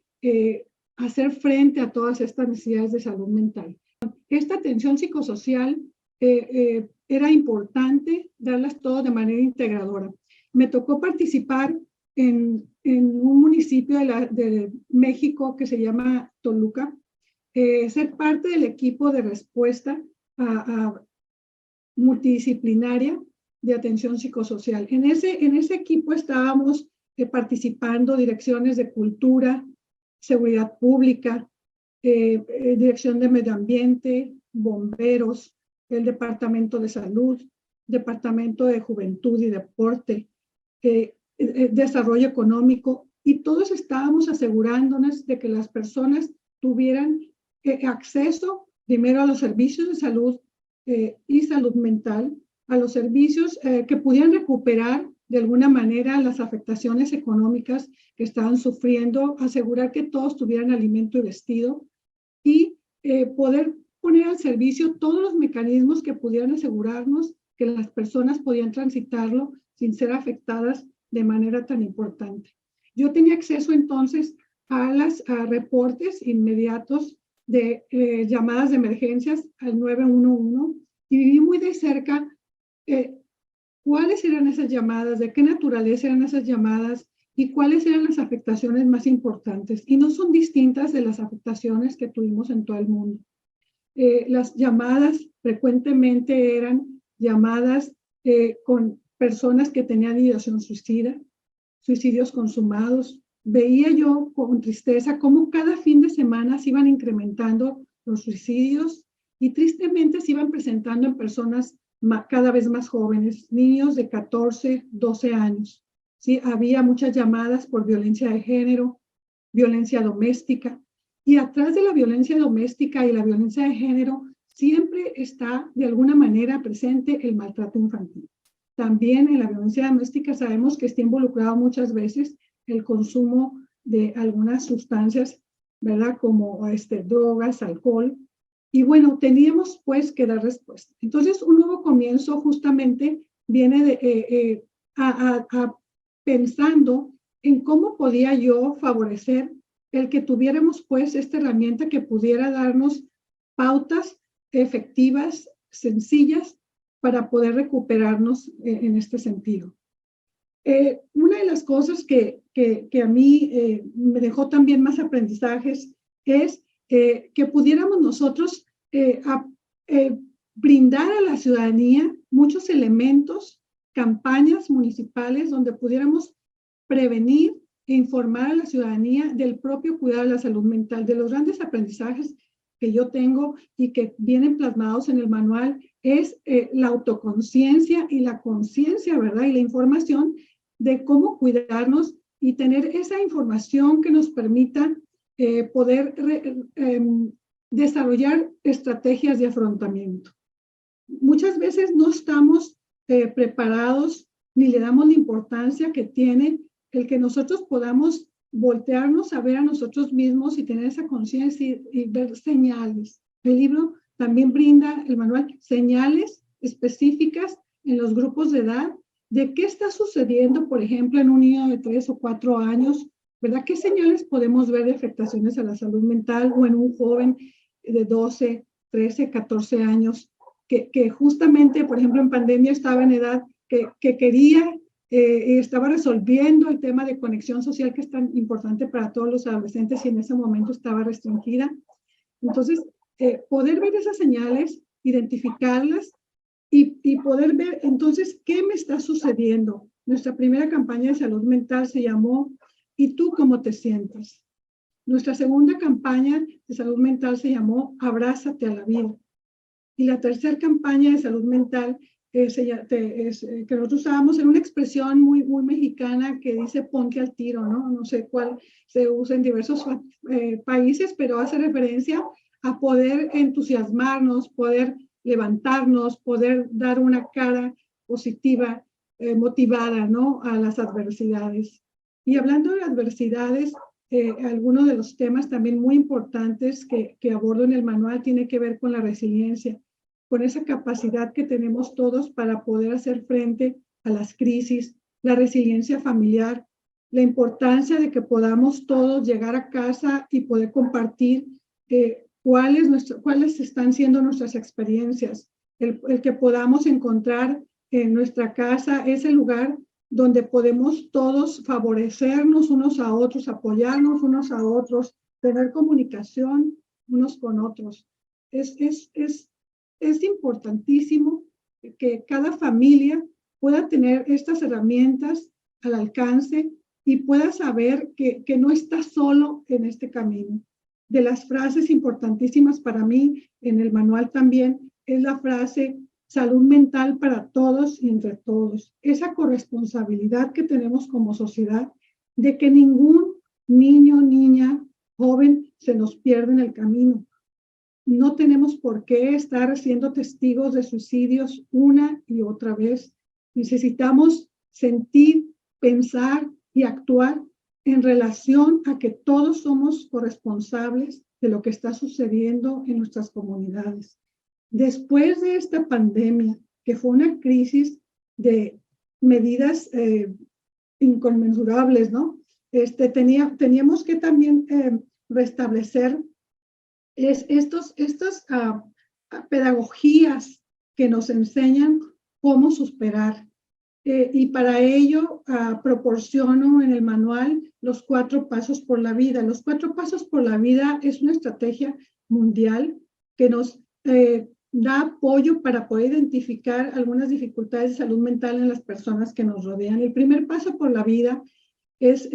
hacer frente a todas estas necesidades de salud mental. Esta atención psicosocial era importante darlas todas de manera integradora. Me tocó participar en un municipio de México que se llama Toluca, ser parte del equipo de respuesta multidisciplinaria de atención psicosocial. En ese equipo estábamos participando direcciones de cultura, seguridad pública, dirección de medio ambiente, bomberos, el departamento de salud, departamento de juventud y deporte, desarrollo económico, y todos estábamos asegurándonos de que las personas tuvieran acceso primero a los servicios de salud y salud mental, a los servicios que pudieran recuperar de alguna manera las afectaciones económicas que estaban sufriendo, asegurar que todos tuvieran alimento y vestido, y poder poner al servicio todos los mecanismos que pudieran asegurarnos que las personas podían transitarlo sin ser afectadas de manera tan importante. Yo tenía acceso entonces a reportes inmediatos de llamadas de emergencias al 911 y viví muy de cerca cuáles eran esas llamadas, de qué naturaleza eran esas llamadas y cuáles eran las afectaciones más importantes. Y no son distintas de las afectaciones que tuvimos en todo el mundo. Las llamadas frecuentemente eran llamadas con personas que tenían ideación suicida, suicidios consumados. Veía yo con tristeza cómo cada fin de semana se iban incrementando los suicidios y tristemente se iban presentando en personas cada vez más jóvenes, niños de 14, 12 años. ¿Sí? Había muchas llamadas por violencia de género, violencia doméstica, y atrás de la violencia doméstica y la violencia de género siempre está de alguna manera presente el maltrato infantil. También en la violencia doméstica sabemos que está involucrado muchas veces el consumo de algunas sustancias, ¿verdad? Como drogas, alcohol. Y bueno, teníamos pues que dar respuesta. Entonces, un nuevo comienzo justamente viene pensando en cómo podía yo favorecer el que tuviéramos pues esta herramienta que pudiera darnos pautas efectivas, sencillas, para poder recuperarnos en este sentido. Una de las cosas que a mí me dejó también más aprendizajes es que pudiéramos nosotros brindar a la ciudadanía muchos elementos, campañas municipales donde pudiéramos prevenir e informar a la ciudadanía del propio cuidado de la salud mental. De los grandes aprendizajes que yo tengo y que vienen plasmados en el manual es la autoconciencia y la conciencia, ¿verdad? Y la información de cómo cuidarnos y tener esa información que nos permita poder desarrollar estrategias de afrontamiento. Muchas veces no estamos preparados ni le damos la importancia que tiene el que nosotros podamos voltearnos a ver a nosotros mismos y tener esa conciencia y ver señales. El libro también brinda, el manual, señales específicas en los grupos de edad de qué está sucediendo, por ejemplo, en un niño de 3 o 4 años, ¿verdad? ¿Qué señales podemos ver de afectaciones a la salud mental o en un joven de 12, 13, 14 años que justamente, por ejemplo, en pandemia estaba en edad que quería estaba resolviendo el tema de conexión social que es tan importante para todos los adolescentes y en ese momento estaba restringida? Entonces, poder ver esas señales, identificarlas y poder ver entonces qué me está sucediendo. Nuestra primera campaña de salud mental se llamó ¿Y tú cómo te sientes? Nuestra segunda campaña de salud mental se llamó Abrázate a la vida. Y la tercera campaña de salud mental que nosotros usábamos en una expresión muy mexicana que dice ponte al tiro, ¿no? No sé cuál se usa en diversos países, pero hace referencia a poder entusiasmarnos, poder levantarnos, poder dar una cara positiva, motivada, ¿no? A las adversidades. Y hablando de adversidades, algunos de los temas también muy importantes que abordo en el manual tiene que ver con la resiliencia, con esa capacidad que tenemos todos para poder hacer frente a las crisis, la resiliencia familiar, la importancia de que podamos todos llegar a casa y poder compartir cuáles están siendo nuestras experiencias, el que podamos encontrar en nuestra casa ese lugar donde podemos todos favorecernos unos a otros, apoyarnos unos a otros, tener comunicación unos con otros. Es importantísimo que cada familia pueda tener estas herramientas al alcance y pueda saber que no está solo en este camino. De las frases importantísimas para mí en el manual también es la frase salud mental para todos y entre todos. Esa corresponsabilidad que tenemos como sociedad de que ningún niño, niña, joven se nos pierda en el camino. No tenemos por qué estar siendo testigos de suicidios una y otra vez. Necesitamos sentir, pensar y actuar en relación a que todos somos corresponsables de lo que está sucediendo en nuestras comunidades. Después de esta pandemia, que fue una crisis de medidas inconmensurables, ¿no? Teníamos que también restablecer estas pedagogías que nos enseñan cómo superar. Y para ello proporciono en el manual los 4 pasos por la vida. Los 4 pasos por la vida es una estrategia mundial que nos da apoyo para poder identificar algunas dificultades de salud mental en las personas que nos rodean. El primer paso por la vida es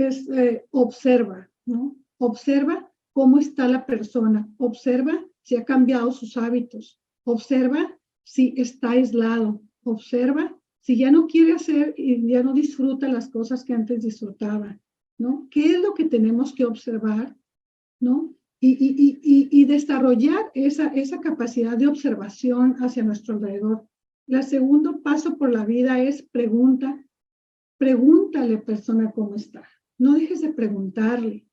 observa, ¿no? Observa cómo está la persona, observa si ha cambiado sus hábitos, observa si está aislado, observa si ya no quiere hacer y ya no disfruta las cosas que antes disfrutaba, ¿no? ¿Qué es lo que tenemos que observar, ¿no? Y desarrollar esa capacidad de observación hacia nuestro alrededor. El segundo paso por la vida es pregúntale, persona, cómo está. No dejes de preguntarle.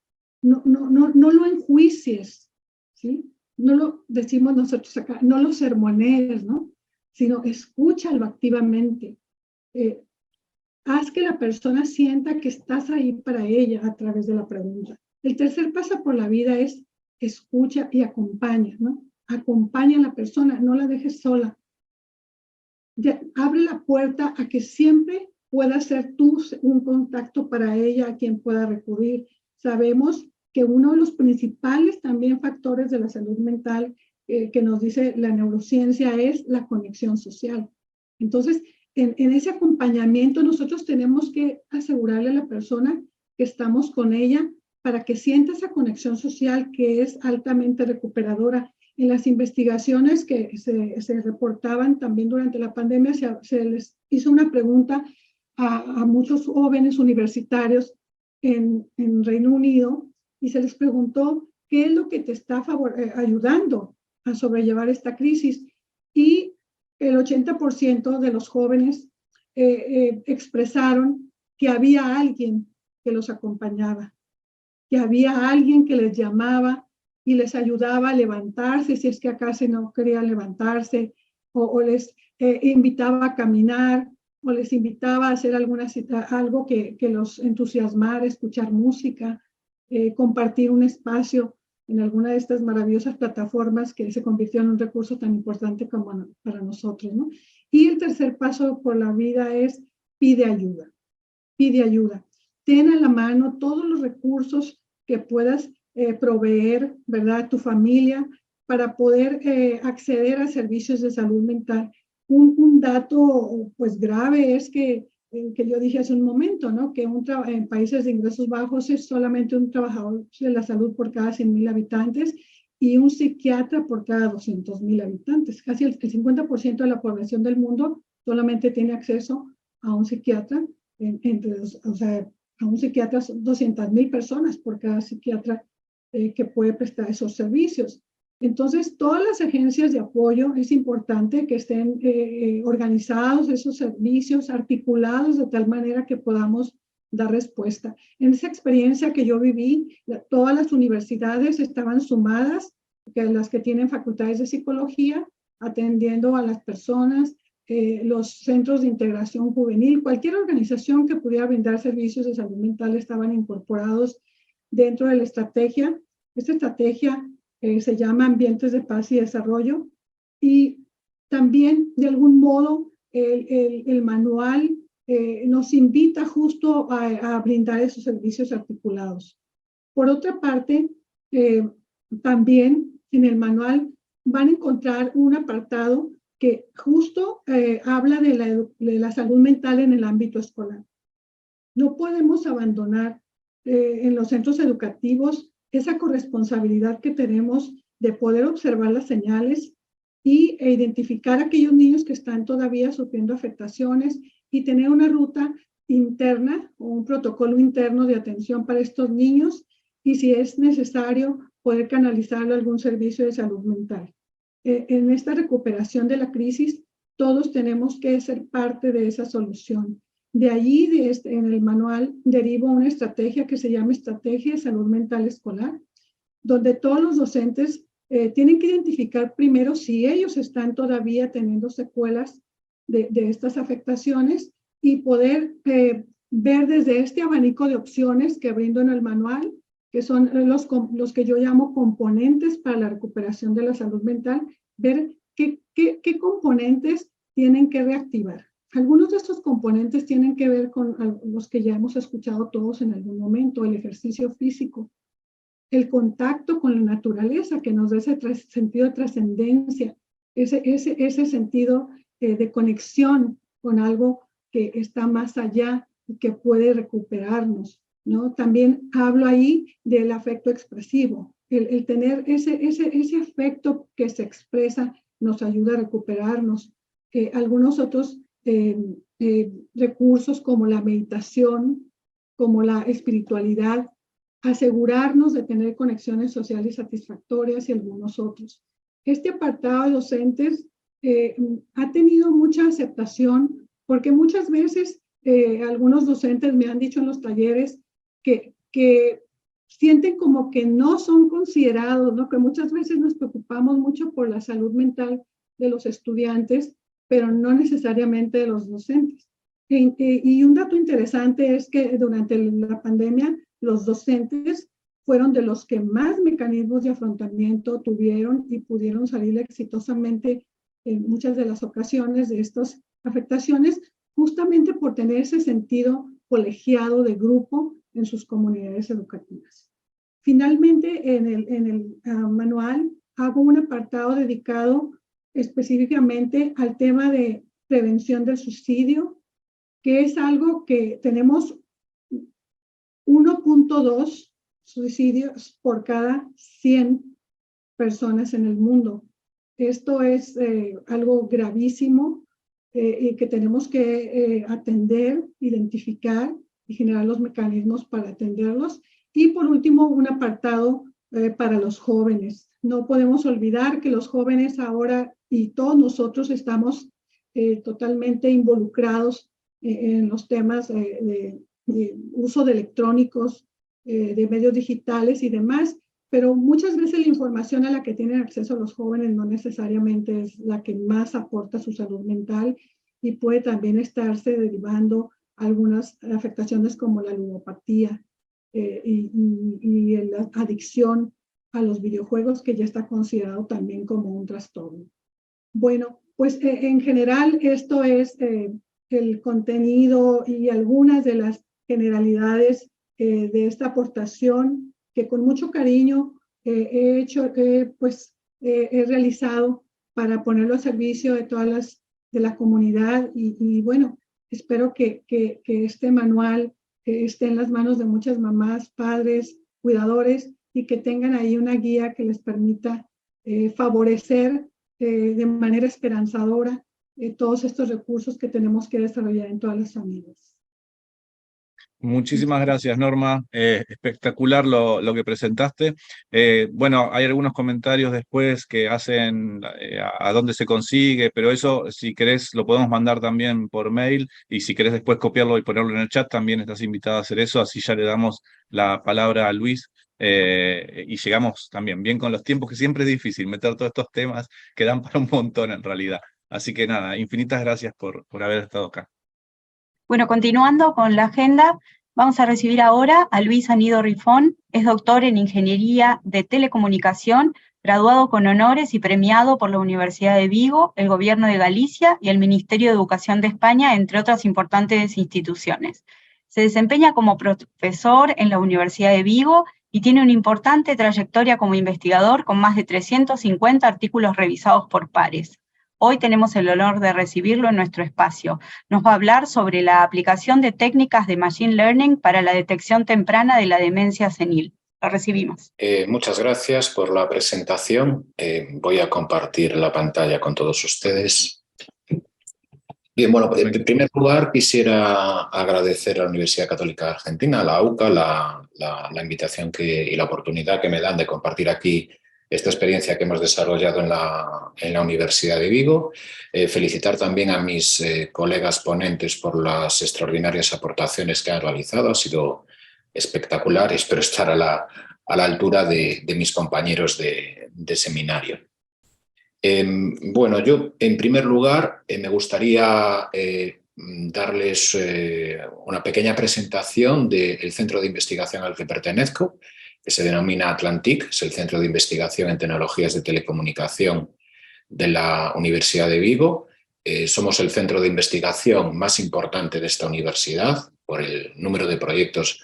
No lo enjuicies, ¿sí? No lo decimos nosotros acá, no lo sermonees, ¿no? Sino escúchalo activamente. Haz que la persona sienta que estás ahí para ella a través de la pregunta. El tercer paso por la vida es escucha y acompaña, ¿no? Acompaña a la persona, no la dejes sola. Abre la puerta a que siempre puedas ser tú un contacto para ella a quien pueda recurrir. Sabemos que uno de los principales también factores de la salud mental que nos dice la neurociencia es la conexión social. Entonces, en ese acompañamiento nosotros tenemos que asegurarle a la persona que estamos con ella para que sienta esa conexión social que es altamente recuperadora. En las investigaciones que se reportaban también durante la pandemia, se les hizo una pregunta a muchos jóvenes universitarios en Reino Unido y se les preguntó qué es lo que te está ayudando a sobrellevar esta crisis. Y el 80% de los jóvenes expresaron que había alguien que los acompañaba, que había alguien que les llamaba y les ayudaba a levantarse si es que acaso no querían levantarse, o les invitaba a caminar, o les invitaba a hacer algo que los entusiasmara, escuchar música, compartir un espacio en alguna de estas maravillosas plataformas que se convirtió en un recurso tan importante como para nosotros, ¿no? Y el tercer paso por la vida es pide ayuda, pide ayuda. Ten a la mano todos los recursos que puedas proveer, ¿verdad?, a tu familia para poder acceder a servicios de salud mental. Un dato pues grave es que yo dije hace un momento, ¿no?, que en países de ingresos bajos es solamente un trabajador de la salud por cada 100,000 habitantes y un psiquiatra por cada 200,000 habitantes. Casi el 50% de la población del mundo solamente tiene acceso a un psiquiatra, a un psiquiatra son 200,000 personas por cada psiquiatra que puede prestar esos servicios. Entonces, todas las agencias de apoyo es importante que estén organizados esos servicios, articulados de tal manera que podamos dar respuesta. En esa experiencia que yo viví, todas las universidades estaban sumadas, las que tienen facultades de psicología, atendiendo a las personas, los centros de integración juvenil, cualquier organización que pudiera brindar servicios de salud mental estaban incorporados dentro de la estrategia. Esta estrategia se llama Ambientes de Paz y Desarrollo, y también de algún modo el manual nos invita justo a brindar esos servicios articulados. Por otra parte, también en el manual van a encontrar un apartado que justo habla de la salud mental en el ámbito escolar. No podemos abandonar en los centros educativos esa corresponsabilidad que tenemos de poder observar las señales e identificar a aquellos niños que están todavía sufriendo afectaciones y tener una ruta interna o un protocolo interno de atención para estos niños y si es necesario poder canalizarlo a algún servicio de salud mental. En esta recuperación de la crisis, todos tenemos que ser parte de esa solución. De allí, en el manual, deriva una estrategia que se llama Estrategia de Salud Mental Escolar, donde todos los docentes tienen que identificar primero si ellos están todavía teniendo secuelas de estas afectaciones y poder ver desde este abanico de opciones que brindo en el manual, que son los que yo llamo componentes para la recuperación de la salud mental, ver qué componentes tienen que reactivar. Algunos de estos componentes tienen que ver con los que ya hemos escuchado todos en algún momento, el ejercicio físico, el contacto con la naturaleza, que nos da ese sentido de trascendencia, ese sentido de conexión con algo que está más allá y que puede recuperarnos, ¿no? También hablo ahí del afecto expresivo. El tener ese afecto que se expresa nos ayuda a recuperarnos. Algunos otros recursos como la meditación, como la espiritualidad, asegurarnos de tener conexiones sociales satisfactorias y algunos otros. Este apartado de docentes ha tenido mucha aceptación porque muchas veces algunos docentes me han dicho en los talleres que sienten como que no son considerados, ¿no? Que muchas veces nos preocupamos mucho por la salud mental de los estudiantes, pero no necesariamente de los docentes. Y un dato interesante es que durante la pandemia los docentes fueron de los que más mecanismos de afrontamiento tuvieron y pudieron salir exitosamente en muchas de las ocasiones de estas afectaciones, justamente por tener ese sentido colegiado de grupo en sus comunidades educativas. Finalmente, en el manual hago un apartado dedicado específicamente al tema de prevención del suicidio, que es algo que tenemos 1.2 suicidios por cada 100 personas en el mundo. Esto es algo gravísimo y que tenemos que atender, identificar y generar los mecanismos para atenderlos. Y por último, un apartado para los jóvenes. No podemos olvidar que los jóvenes ahora y todos nosotros estamos totalmente involucrados en los temas de uso de electrónicos, de medios digitales y demás, pero muchas veces la información a la que tienen acceso los jóvenes no necesariamente es la que más aporta a su salud mental y puede también estarse derivando algunas afectaciones como la ludopatía y la adicción a los videojuegos, que ya está considerado también como un trastorno. Bueno, pues en general esto es el contenido y algunas de las generalidades de esta aportación que con mucho cariño he realizado para ponerlo a servicio de todas de la comunidad y bueno, espero que este manual esté en las manos de muchas mamás, padres, cuidadores y que tengan ahí una guía que les permita favorecer de manera esperanzadora todos estos recursos que tenemos que desarrollar en todas las familias. Muchísimas gracias, Norma. Espectacular lo que presentaste. Bueno, hay algunos comentarios después que hacen a dónde se consigue, pero eso, si querés, lo podemos mandar también por mail, y si querés después copiarlo y ponerlo en el chat, también estás invitada a hacer eso, así ya le damos la palabra a Luis, y llegamos también bien con los tiempos, que siempre es difícil meter todos estos temas que dan para un montón en realidad. Así que nada, infinitas gracias por haber estado acá. Bueno, continuando con la agenda, vamos a recibir ahora a Luis Anido Rifón. Es doctor en Ingeniería de Telecomunicación, graduado con honores y premiado por la Universidad de Vigo, el Gobierno de Galicia y el Ministerio de Educación de España, entre otras importantes instituciones. Se desempeña como profesor en la Universidad de Vigo y tiene una importante trayectoria como investigador con más de 350 artículos revisados por pares. Hoy tenemos el honor de recibirlo en nuestro espacio. Nos va a hablar sobre la aplicación de técnicas de Machine Learning para la detección temprana de la demencia senil. Lo recibimos. Muchas gracias por la presentación. Voy a compartir la pantalla con todos ustedes. Bien, bueno, en primer lugar quisiera agradecer a la Universidad Católica Argentina, a la UCA, la invitación y la oportunidad que me dan de compartir aquí esta experiencia que hemos desarrollado en la Universidad de Vigo. Felicitar también a mis colegas ponentes por las extraordinarias aportaciones que han realizado. Ha sido espectacular y espero estar a la altura de mis compañeros de seminario. Bueno, yo en primer lugar me gustaría darles una pequeña presentación del centro de investigación al que pertenezco, que se denomina Atlantic, es el Centro de Investigación en Tecnologías de Telecomunicación de la Universidad de Vigo. Somos el centro de investigación más importante de esta universidad por el número de proyectos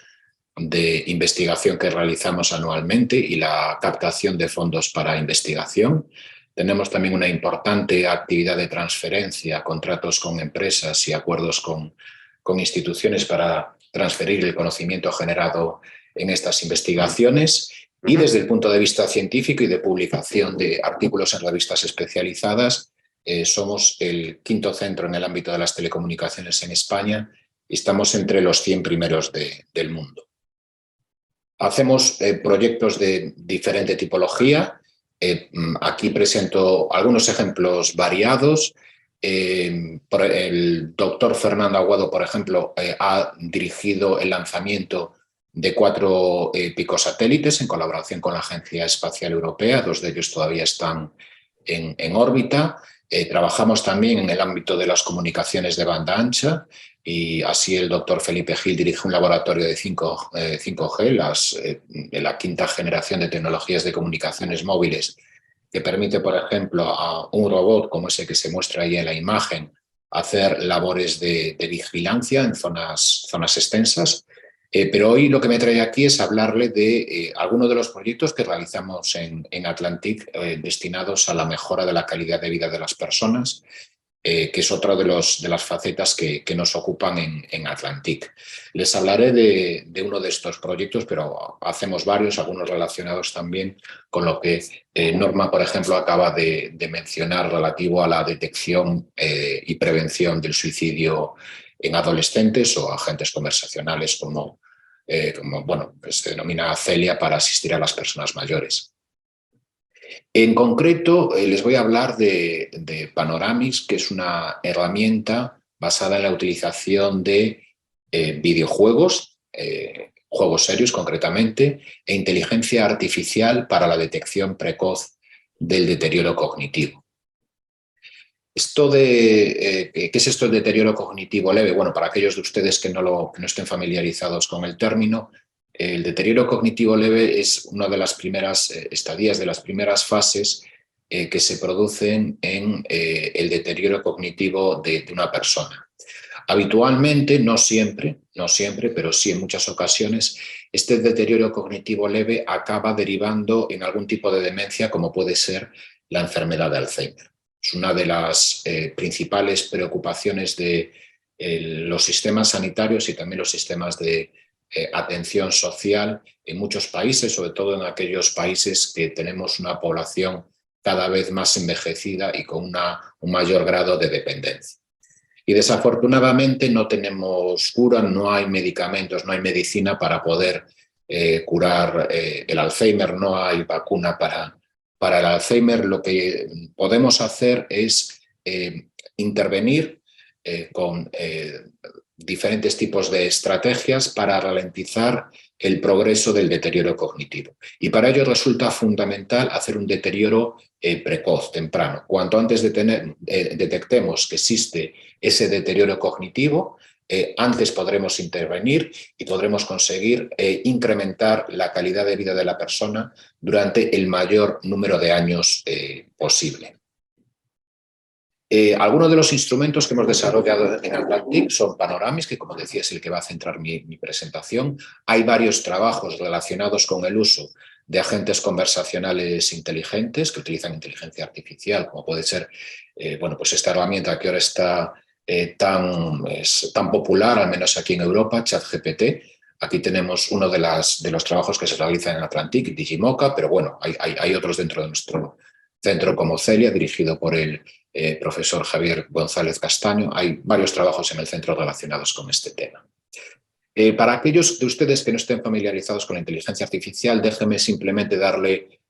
de investigación que realizamos anualmente y la captación de fondos para investigación. Tenemos también una importante actividad de transferencia, contratos con empresas y acuerdos con instituciones para transferir el conocimiento generado en estas investigaciones. Y desde el punto de vista científico y de publicación de artículos en revistas especializadas, somos el quinto centro en el ámbito de las telecomunicaciones en España y estamos entre los 100 primeros del mundo. Hacemos proyectos de diferente tipología. Aquí presento algunos ejemplos variados. El doctor Fernando Aguado, por ejemplo, ha dirigido el lanzamiento de 4 picosatélites en colaboración con la Agencia Espacial Europea. 2 de ellos todavía están en órbita. Trabajamos también en el ámbito de las comunicaciones de banda ancha y así el doctor Felipe Gil dirige un laboratorio de 5G, la quinta generación de tecnologías de comunicaciones móviles, que permite, por ejemplo, a un robot como ese que se muestra ahí en la imagen, hacer labores de vigilancia en zonas extensas. Pero hoy lo que me trae aquí es hablarle de algunos de los proyectos que realizamos en Atlantic destinados a la mejora de la calidad de vida de las personas, que es otra de las facetas que nos ocupan en Atlantic. Les hablaré de uno de estos proyectos, pero hacemos varios, algunos relacionados también con lo que Norma, por ejemplo, acaba de mencionar relativo a la detección y prevención del suicidio en adolescentes o agentes conversacionales como bueno, se denomina Celia para asistir a las personas mayores. En concreto, les voy a hablar de Panoramix, que es una herramienta basada en la utilización de videojuegos, juegos serios concretamente, e inteligencia artificial para la detección precoz del deterioro cognitivo. ¿Qué es esto del deterioro cognitivo leve? Bueno, para aquellos de ustedes que no estén familiarizados con el término, el deterioro cognitivo leve es una de las primeras estadías, de las primeras fases que se producen en el deterioro cognitivo de una persona. Habitualmente, no siempre, pero sí en muchas ocasiones, este deterioro cognitivo leve acaba derivando en algún tipo de demencia, como puede ser la enfermedad de Alzheimer. Es una de las principales preocupaciones de los sistemas sanitarios y también los sistemas de atención social en muchos países, sobre todo en aquellos países que tenemos una población cada vez más envejecida y con un mayor grado de dependencia. Y desafortunadamente no tenemos cura, no hay medicamentos, no hay medicina para poder curar el Alzheimer, no hay vacuna para el Alzheimer. Lo que podemos hacer es intervenir con diferentes tipos de estrategias para ralentizar el progreso del deterioro cognitivo. Y para ello resulta fundamental hacer un deterioro precoz, temprano. Cuanto antes detectemos que existe ese deterioro cognitivo, antes podremos intervenir y podremos conseguir incrementar la calidad de vida de la persona durante el mayor número de años posible. Algunos de los instrumentos que hemos desarrollado en Atlantic son Panoramix, que como decía es el que va a centrar mi presentación. Hay varios trabajos relacionados con el uso de agentes conversacionales inteligentes que utilizan inteligencia artificial, como puede ser bueno, pues esta herramienta que ahora está tan popular, al menos aquí en Europa, ChatGPT. Aquí tenemos uno de los trabajos que se realizan en Atlantic, Digimoca, pero bueno, hay otros dentro de nuestro centro como Celia, dirigido por el profesor Javier González Castaño. Hay varios trabajos en el centro relacionados con este tema. Para aquellos de ustedes que no estén familiarizados con la inteligencia artificial, déjenme simplemente darle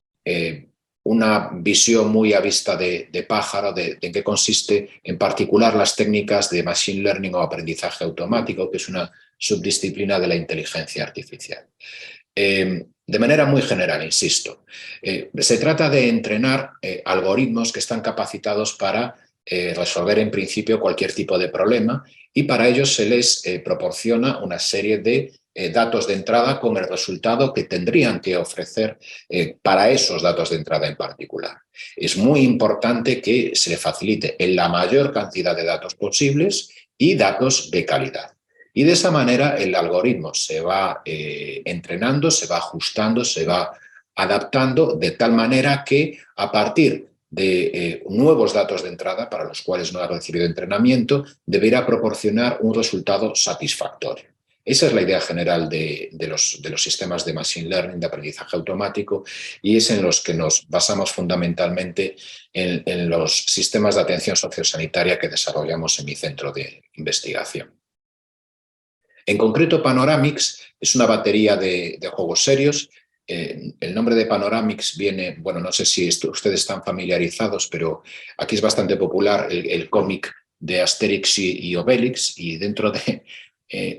una visión muy a vista de pájaro de en qué consiste en particular las técnicas de Machine Learning o aprendizaje automático, que es una subdisciplina de la inteligencia artificial. De manera muy general, insisto, se trata de entrenar algoritmos que están capacitados para resolver en principio cualquier tipo de problema, y para ello se les proporciona una serie de datos de entrada con el resultado que tendrían que ofrecer para esos datos de entrada en particular. Es muy importante que se le facilite en la mayor cantidad de datos posibles y datos de calidad. Y de esa manera el algoritmo se va entrenando, se va ajustando, se va adaptando de tal manera que a partir de nuevos datos de entrada para los cuales no ha recibido entrenamiento, deberá proporcionar un resultado satisfactorio. Esa es la idea general de los sistemas de Machine Learning, de aprendizaje automático, y es en los que nos basamos fundamentalmente en los sistemas de atención sociosanitaria que desarrollamos en mi centro de investigación. En concreto, Panoramix es una batería de juegos serios. El nombre de Panoramix viene, bueno, no sé si ustedes están familiarizados, pero aquí es bastante popular el cómic de Asterix y Obelix, y dentro de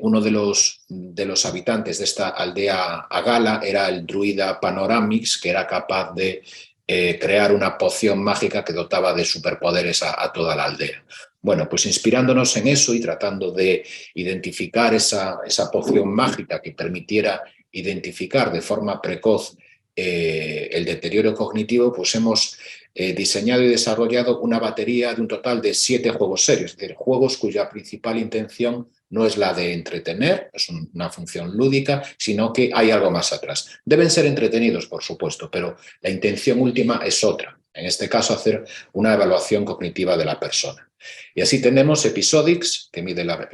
uno de los habitantes de esta aldea Agala era el druida Panoramix, que era capaz de crear una poción mágica que dotaba de superpoderes a toda la aldea. Bueno, pues inspirándonos en eso y tratando de identificar esa poción mágica que permitiera identificar de forma precoz el deterioro cognitivo, pues hemos diseñado y desarrollado una batería de un total de 7 juegos serios, es decir, juegos cuya principal intención no es la de entretener, es una función lúdica, sino que hay algo más atrás. Deben ser entretenidos, por supuesto, pero la intención última es otra. En este caso, hacer una evaluación cognitiva de la persona. Y así tenemos Episodics, que mide la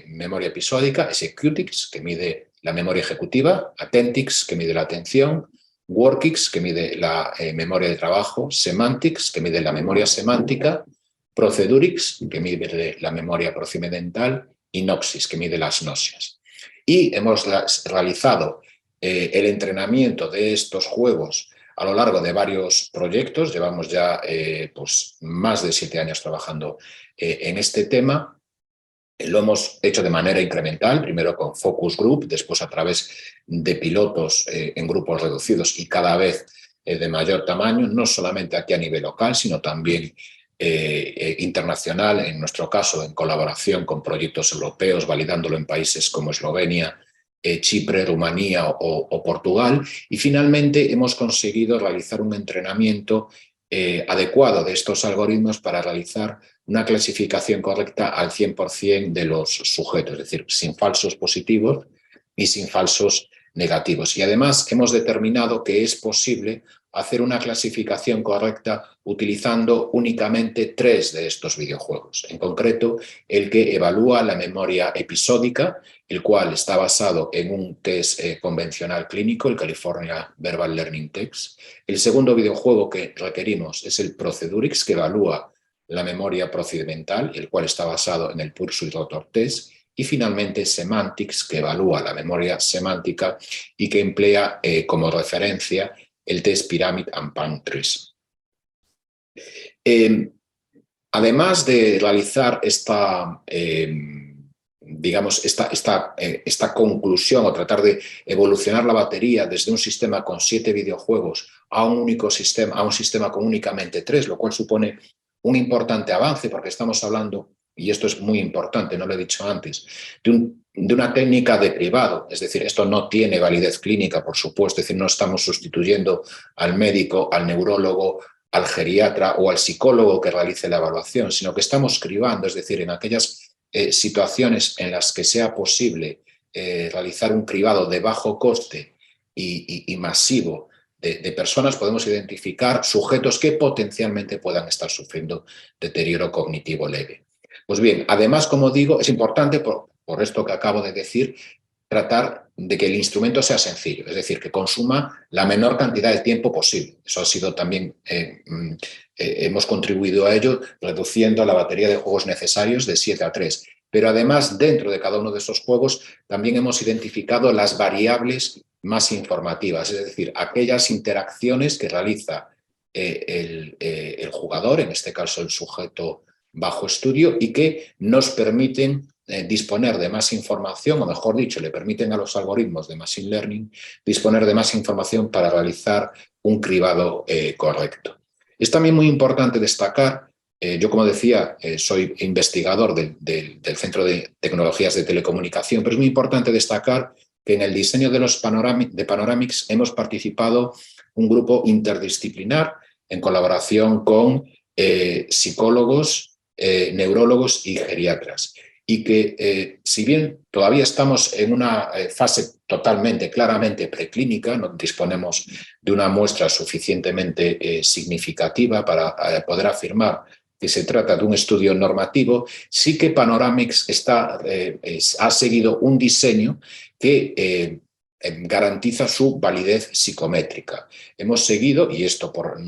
memoria episódica, Executics, que mide la memoria ejecutiva, Attentics, que mide la atención, Workix, que mide la memoria de trabajo, Semantics, que mide la memoria semántica, Procedurix, que mide la memoria procedimental, y Noxis, que mide las gnosis. Y hemos realizado el entrenamiento de estos juegos a lo largo de varios proyectos. Llevamos ya pues más de 7 años trabajando en este tema. Lo hemos hecho de manera incremental, primero con focus group, después a través de pilotos en grupos reducidos y cada vez de mayor tamaño, no solamente aquí a nivel local, sino también internacional, en nuestro caso en colaboración con proyectos europeos, validándolo en países como Eslovenia, Chipre, Rumanía o Portugal, y finalmente hemos conseguido realizar un entrenamiento adecuado de estos algoritmos para realizar una clasificación correcta al 100% de los sujetos, es decir, sin falsos positivos y sin falsos negativos. Y además hemos determinado que es posible hacer una clasificación correcta utilizando únicamente 3 de estos videojuegos. En concreto, el que evalúa la memoria episódica, el cual está basado en un test convencional clínico, el California Verbal Learning Test. El segundo videojuego que requerimos es el Procedurix, que evalúa la memoria procedimental, el cual está basado en el Pursuit Rotor Test. Y finalmente Semantics, que evalúa la memoria semántica y que emplea como referencia el test Pyramid and Pan Trees. Además de realizar esta conclusión o tratar de evolucionar la batería desde un sistema con 7 videojuegos a un único sistema, a un sistema con únicamente 3, lo cual supone un importante avance porque estamos hablando, y esto es muy importante, no lo he dicho antes, de una técnica de cribado, es decir, esto no tiene validez clínica, por supuesto, es decir, no estamos sustituyendo al médico, al neurólogo, al geriatra o al psicólogo que realice la evaluación, sino que estamos cribando, es decir, en aquellas situaciones en las que sea posible realizar un cribado de bajo coste y masivo de personas podemos identificar sujetos que potencialmente puedan estar sufriendo deterioro cognitivo leve. Pues bien, además, como digo, es importante, por esto que acabo de decir, tratar de que el instrumento sea sencillo, es decir, que consuma la menor cantidad de tiempo posible. Eso ha sido también, hemos contribuido a ello reduciendo la batería de juegos necesarios de 7 a 3. Pero además, dentro de cada uno de esos juegos, también hemos identificado las variables más informativas, es decir, aquellas interacciones que realiza el jugador, en este caso el sujeto bajo estudio, y que nos permiten disponer de más información, o mejor dicho, le permiten a los algoritmos de Machine Learning disponer de más información para realizar un cribado correcto. Es también muy importante destacar, yo como decía, soy investigador del Centro de Tecnologías de Telecomunicación, pero es muy importante destacar que en el diseño de los Panoramics hemos participado un grupo interdisciplinar en colaboración con psicólogos, neurólogos y geriatras. Y que si bien todavía estamos en una fase totalmente, claramente preclínica, no disponemos de una muestra suficientemente significativa para poder afirmar que se trata de un estudio normativo, sí que Panoramics ha seguido un diseño que garantiza su validez psicométrica. Hemos seguido, y esto por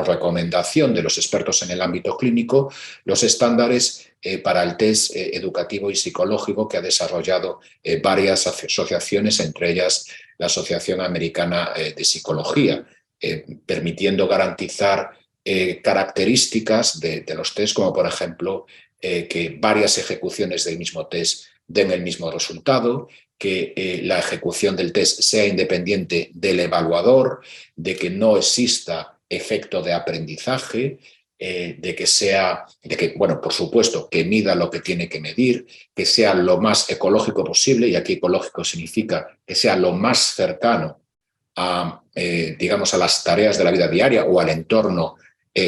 recomendación de los expertos en el ámbito clínico, los estándares para el test educativo y psicológico que ha desarrollado varias asociaciones, entre ellas la Asociación Americana de Psicología, permitiendo garantizar características de los test, como por ejemplo que varias ejecuciones del mismo test den el mismo resultado, que la ejecución del test sea independiente del evaluador, de que no exista efecto de aprendizaje, bueno, por supuesto, que mida lo que tiene que medir, que sea lo más ecológico posible, y aquí ecológico significa que sea lo más cercano digamos, a las tareas de la vida diaria o al entorno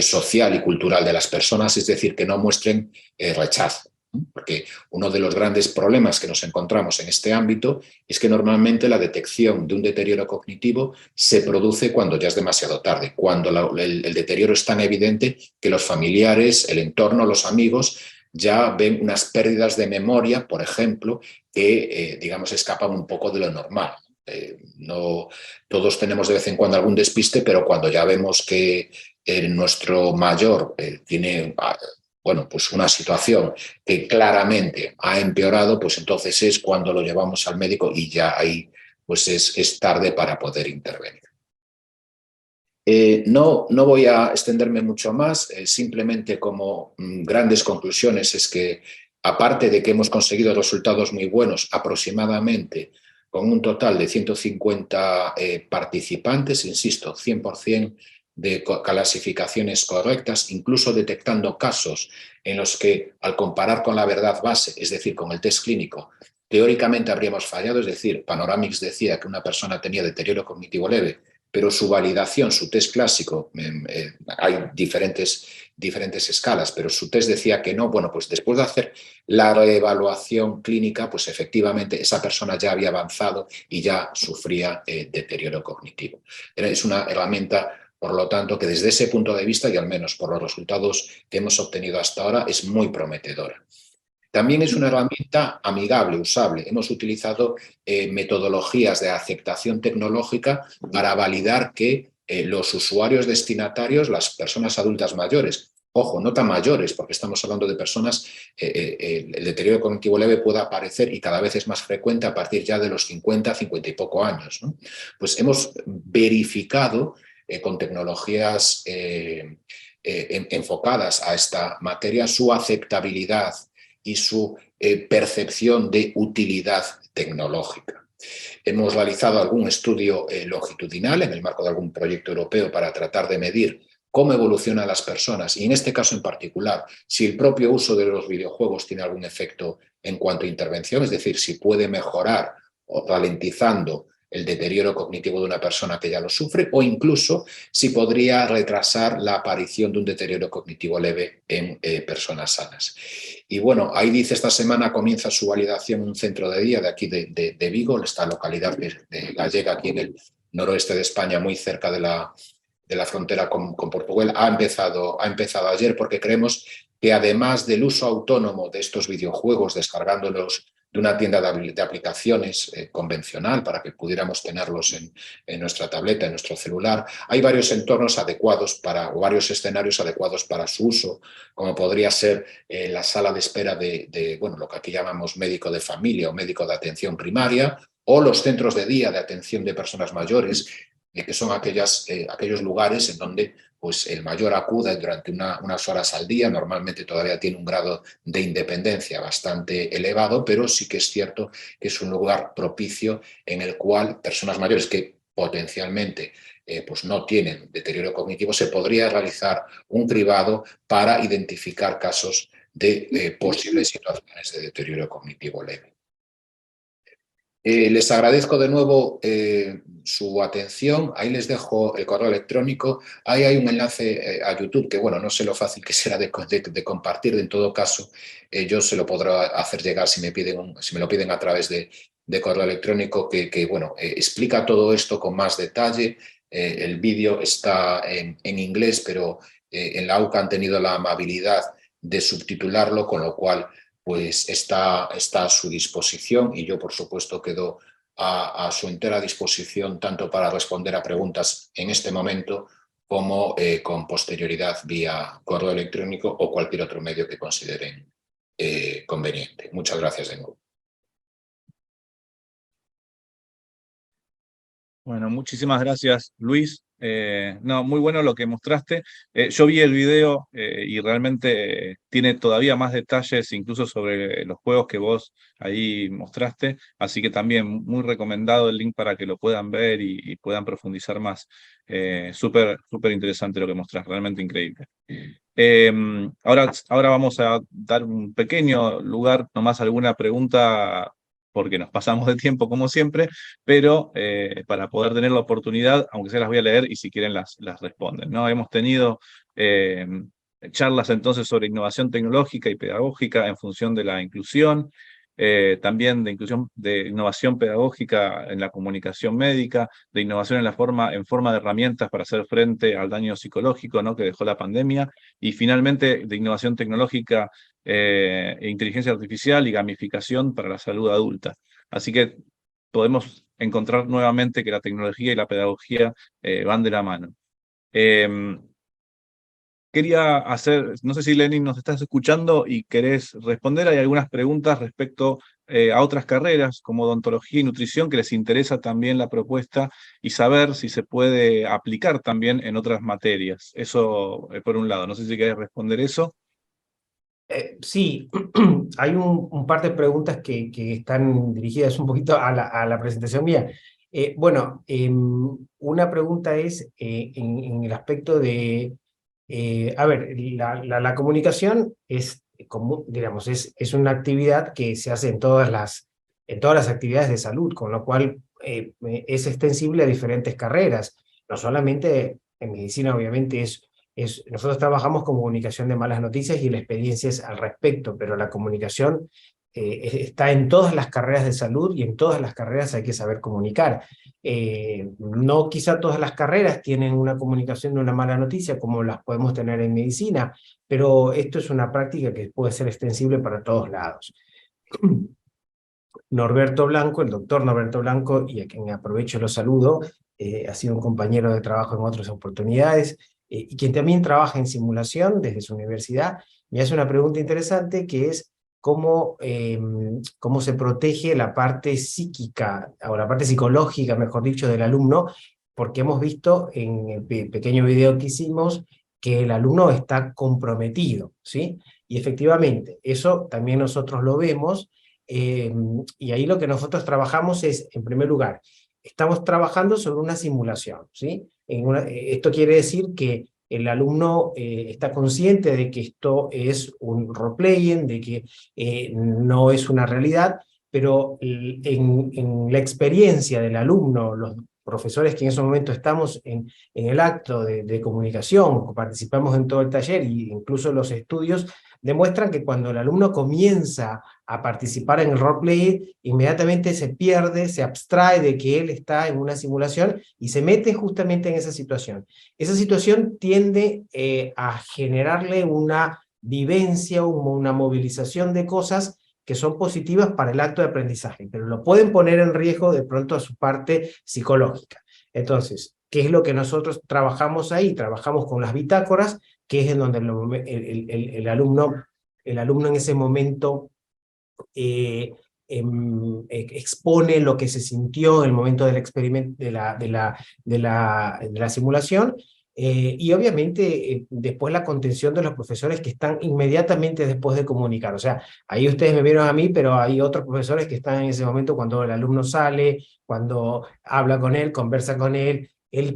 social y cultural de las personas, es decir, que no muestren rechazo. Porque uno de los grandes problemas que nos encontramos en este ámbito es que normalmente la detección de un deterioro cognitivo se produce cuando ya es demasiado tarde, cuando el deterioro es tan evidente que los familiares, el entorno, los amigos ya ven unas pérdidas de memoria, por ejemplo, que digamos escapan un poco de lo normal. No, todos tenemos de vez en cuando algún despiste, pero cuando ya vemos que nuestro mayor tiene bueno, pues una situación que claramente ha empeorado, pues entonces es cuando lo llevamos al médico y ya ahí pues es tarde para poder intervenir. No voy a extenderme mucho más, simplemente como grandes conclusiones es que aparte de que hemos conseguido resultados muy buenos aproximadamente con un total de 150 participantes, insisto, 100% de clasificaciones correctas, incluso detectando casos en los que al comparar con la verdad base, es decir, con el test clínico, teóricamente habríamos fallado, es decir, Panoramics decía que una persona tenía deterioro cognitivo leve, pero su validación, su test clásico, hay diferentes escalas, pero su test decía que no. Bueno, pues después de hacer la reevaluación clínica, pues efectivamente esa persona ya había avanzado y ya sufría deterioro cognitivo. Es una herramienta, por lo tanto, que desde ese punto de vista, y al menos por los resultados que hemos obtenido hasta ahora, es muy prometedora. También es una herramienta amigable, usable. Hemos utilizado metodologías de aceptación tecnológica para validar que los usuarios destinatarios, las personas adultas mayores, ojo, no tan mayores, porque estamos hablando de personas, el deterioro cognitivo leve puede aparecer y cada vez es más frecuente a partir ya de los 50, 50 y poco años, ¿no? Pues hemos verificado con tecnologías enfocadas a esta materia su aceptabilidad y su percepción de utilidad tecnológica. Hemos realizado algún estudio longitudinal en el marco de algún proyecto europeo para tratar de medir cómo evolucionan las personas y en este caso en particular si el propio uso de los videojuegos tiene algún efecto en cuanto a intervención, es decir, si puede mejorar o ralentizando el deterioro cognitivo de una persona que ya lo sufre o incluso si podría retrasar la aparición de un deterioro cognitivo leve en personas sanas. Y bueno, ahí dice, esta semana comienza su validación en un centro de día de aquí de Vigo, esta localidad gallega aquí en noroeste de España, muy cerca de la frontera con Portugal, ha empezado ayer, porque creemos que además del uso autónomo de estos videojuegos, descargándolos de una tienda de aplicaciones convencional para que pudiéramos tenerlos en nuestra tableta, en nuestro celular, hay varios entornos adecuados o varios escenarios adecuados para su uso, como podría ser la sala de espera de lo que aquí llamamos médico de familia o médico de atención primaria, o los centros de día de atención de personas mayores, que son aquellos lugares en donde pues, el mayor acude durante unas horas al día. Normalmente todavía tiene un grado de independencia bastante elevado, pero sí que es cierto que es un lugar propicio en el cual personas mayores que potencialmente pues no tienen deterioro cognitivo, se podría realizar un cribado para identificar casos de posibles situaciones de deterioro cognitivo leve. Les agradezco de nuevo su atención. Ahí les dejo el correo electrónico. Ahí hay un enlace a YouTube que, no sé lo fácil que será de compartir. En todo caso, yo se lo podré hacer llegar si me lo piden a través de correo electrónico, que explica todo esto con más detalle. El vídeo está en inglés, pero en la UCA han tenido la amabilidad de subtitularlo, con lo cual pues está a su disposición, y yo por supuesto quedo a su entera disposición tanto para responder a preguntas en este momento como con posterioridad vía correo electrónico o cualquier otro medio que consideren conveniente. Muchas gracias de nuevo. Bueno, muchísimas gracias, Luis. Muy bueno lo que mostraste. Yo vi el video y realmente tiene todavía más detalles, incluso sobre los juegos que vos ahí mostraste, así que también muy recomendado el link para que lo puedan ver y puedan profundizar más. Súper interesante lo que mostrás, realmente increíble. Ahora vamos a dar un pequeño lugar, nomás alguna pregunta, porque nos pasamos de tiempo como siempre, pero para poder tener la oportunidad, aunque sea las voy a leer y si quieren las responden, ¿no? Hemos tenido charlas entonces sobre innovación tecnológica y pedagógica en función de la inclusión, también de innovación pedagógica en la comunicación médica, de innovación en forma de herramientas para hacer frente al daño psicológico, ¿no?, que dejó la pandemia, y finalmente de innovación tecnológica, inteligencia artificial y gamificación para la salud adulta. Así que podemos encontrar nuevamente que la tecnología y la pedagogía van de la mano. Quería hacer, no sé si Lenin nos estás escuchando y querés responder, hay algunas preguntas respecto a otras carreras como odontología y nutrición que les interesa también la propuesta y saber si se puede aplicar también en otras materias. Eso por un lado, no sé si querés responder eso. Sí, hay un par de preguntas que están dirigidas un poquito a la presentación mía. Una pregunta es en el aspecto de, la comunicación es, digamos, es una actividad que se hace en todas las actividades de salud, con lo cual es extensible a diferentes carreras. No solamente en medicina, obviamente, nosotros trabajamos con comunicación de malas noticias y la experiencia es al respecto, pero la comunicación está en todas las carreras de salud y en todas las carreras hay que saber comunicar. No quizá todas las carreras tienen una comunicación de una mala noticia como las podemos tener en medicina, pero esto es una práctica que puede ser extensible para todos lados. Norberto Blanco, el doctor Norberto Blanco, y a quien aprovecho lo saludo, ha sido un compañero de trabajo en otras oportunidades, y quien también trabaja en simulación desde su universidad, me hace una pregunta interesante que es cómo se protege la parte psíquica, o la parte psicológica, mejor dicho, del alumno, porque hemos visto en el pequeño video que hicimos que el alumno está comprometido, ¿sí? Y efectivamente, eso también nosotros lo vemos, y ahí lo que nosotros trabajamos es, en primer lugar, estamos trabajando sobre una simulación, ¿sí? Esto quiere decir que el alumno está consciente de que esto es un role-playing, de que no es una realidad, pero en la experiencia del alumno, los profesores que en ese momento estamos en el acto de comunicación, participamos en todo el taller e incluso los estudios, demuestran que cuando el alumno comienza a participar en el roleplay, inmediatamente se pierde, se abstrae de que él está en una simulación y se mete justamente en esa situación. Esa situación tiende a generarle una vivencia, una movilización de cosas que son positivas para el acto de aprendizaje, pero lo pueden poner en riesgo de pronto a su parte psicológica. Entonces, ¿qué es lo que nosotros trabajamos ahí? Trabajamos con las bitácoras, que es en donde el alumno en ese momento expone lo que se sintió en el momento del experimento, de la simulación, y obviamente después la contención de los profesores que están inmediatamente después de comunicar. O sea, ahí ustedes me vieron a mí, pero hay otros profesores que están en ese momento cuando el alumno sale, cuando habla con él, conversa con él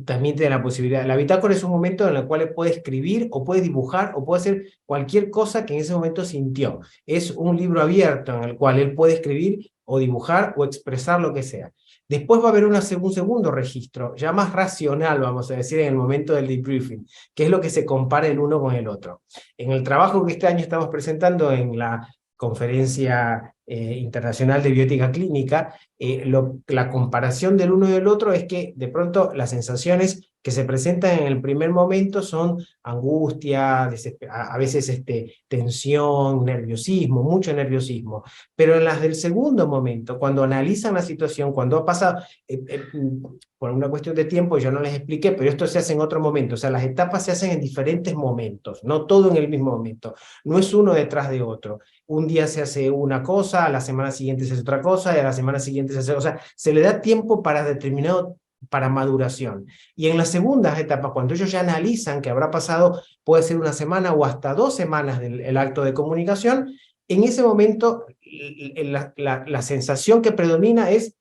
también tiene la posibilidad. La bitácora es un momento en el cual él puede escribir, o puede dibujar, o puede hacer cualquier cosa que en ese momento sintió. Es un libro abierto en el cual él puede escribir, o dibujar, o expresar lo que sea. Después va a haber un segundo registro, ya más racional, vamos a decir, en el momento del debriefing, que es lo que se compara el uno con el otro. En el trabajo que este año estamos presentando en la Conferencia Internacional de Bioética Clínica, la comparación del uno y del otro es que de pronto las sensaciones que se presentan en el primer momento son angustia, a veces tensión, nerviosismo, mucho nerviosismo, pero en las del segundo momento, cuando analizan la situación, cuando ha pasado, por una cuestión de tiempo yo no les expliqué, pero esto se hace en otro momento, o sea, las etapas se hacen en diferentes momentos, no todo en el mismo momento, no es uno detrás de otro. Un día se hace una cosa, a la semana siguiente se hace otra cosa, y a la semana siguiente se hace, o sea, se le da tiempo para maduración. Y en las segundas etapas, cuando ellos ya analizan que habrá pasado, puede ser una semana o hasta 2 semanas del acto de comunicación, en ese momento la sensación que predomina es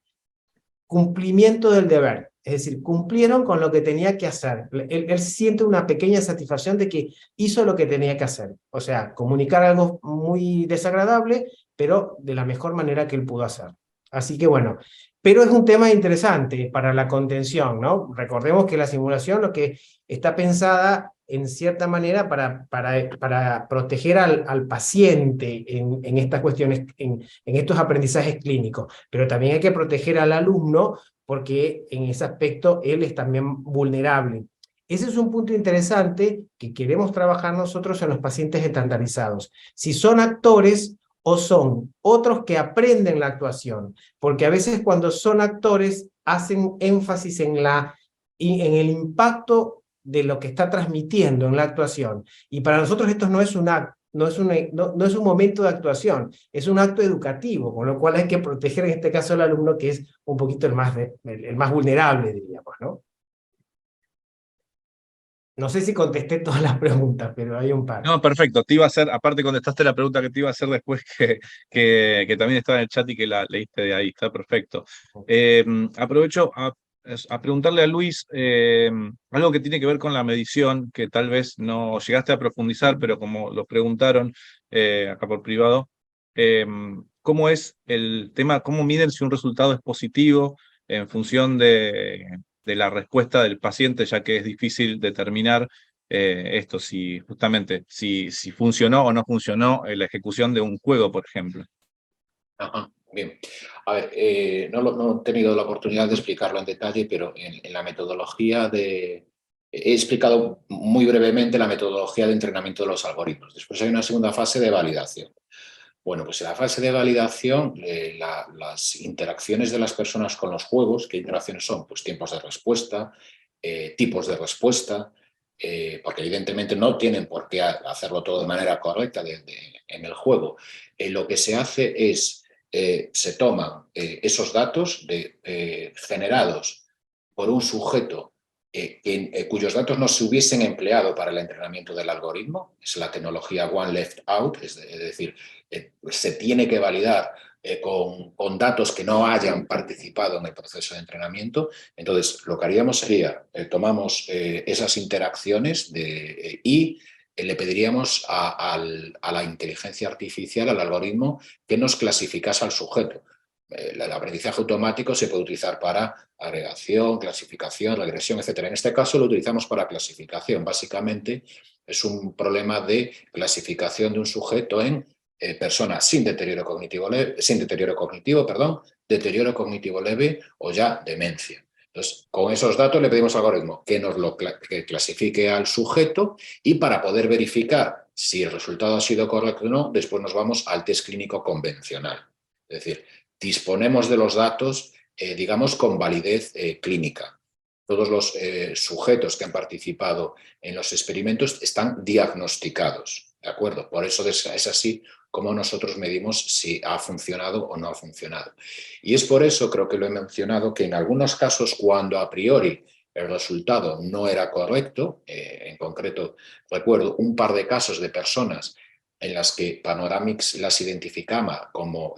cumplimiento del deber. Es decir, cumplieron con lo que tenía que hacer. Él siente una pequeña satisfacción de que hizo lo que tenía que hacer. O sea, comunicar algo muy desagradable, pero de la mejor manera que él pudo hacer. Así que bueno, pero es un tema interesante para la contención, ¿no? Recordemos que la simulación lo que está pensada en cierta manera para proteger al paciente en estas cuestiones, en estos aprendizajes clínicos, pero también hay que proteger al alumno porque en ese aspecto él es también vulnerable. Ese es un punto interesante que queremos trabajar nosotros en los pacientes estandarizados. Si son actores o son otros que aprenden la actuación, porque a veces cuando son actores hacen énfasis en el impacto de lo que está transmitiendo en la actuación. Y para nosotros esto no es un acto, no es un momento de actuación, es un acto educativo, con lo cual hay que proteger en este caso al alumno, que es un poquito el más vulnerable, diríamos, ¿no? No sé si contesté todas las preguntas, pero hay un par. No, perfecto. Te iba a hacer, aparte contestaste la pregunta que te iba a hacer después, que también estaba en el chat y que la leíste de ahí. Está perfecto. Aprovecho a preguntarle a Luis algo que tiene que ver con la medición, que tal vez no llegaste a profundizar, pero como lo preguntaron acá por privado, ¿cómo es el tema, cómo miden si un resultado es positivo en función de la respuesta del paciente, ya que es difícil determinar esto, si justamente si funcionó o no funcionó la ejecución de un juego, por ejemplo? Ajá, bien. A ver, no he tenido la oportunidad de explicarlo en detalle, pero en la metodología he explicado muy brevemente la metodología de entrenamiento de los algoritmos. Después hay una segunda fase de validación. Bueno, pues en la fase de validación, las interacciones de las personas con los juegos, ¿qué interacciones son? Pues tiempos de respuesta, tipos de respuesta, porque evidentemente no tienen por qué hacerlo todo de manera correcta en el juego. Lo que se hace es, se toman esos datos generados por un sujeto cuyos datos no se hubiesen empleado para el entrenamiento del algoritmo, es la tecnología One Left Out, es decir, se tiene que validar con datos que no hayan participado en el proceso de entrenamiento. Entonces, lo que haríamos sería, tomamos esas interacciones y le pediríamos a la inteligencia artificial, al algoritmo, que nos clasificase al sujeto. El aprendizaje automático se puede utilizar para agregación, clasificación, regresión, etc. En este caso lo utilizamos para clasificación. Básicamente es un problema de clasificación de un sujeto en personas sin deterioro cognitivo leve o ya demencia. Entonces, con esos datos le pedimos al algoritmo que nos lo clasifique al sujeto, y para poder verificar si el resultado ha sido correcto o no, después nos vamos al test clínico convencional. Es decir, disponemos de los datos, digamos, con validez clínica. Todos los sujetos que han participado en los experimentos están diagnosticados, ¿de acuerdo? Por eso es así como nosotros medimos si ha funcionado o no ha funcionado. Y es por eso, creo que lo he mencionado, que en algunos casos, cuando a priori el resultado no era correcto, en concreto recuerdo un par de casos de personas en las que Panoramix las identificaba como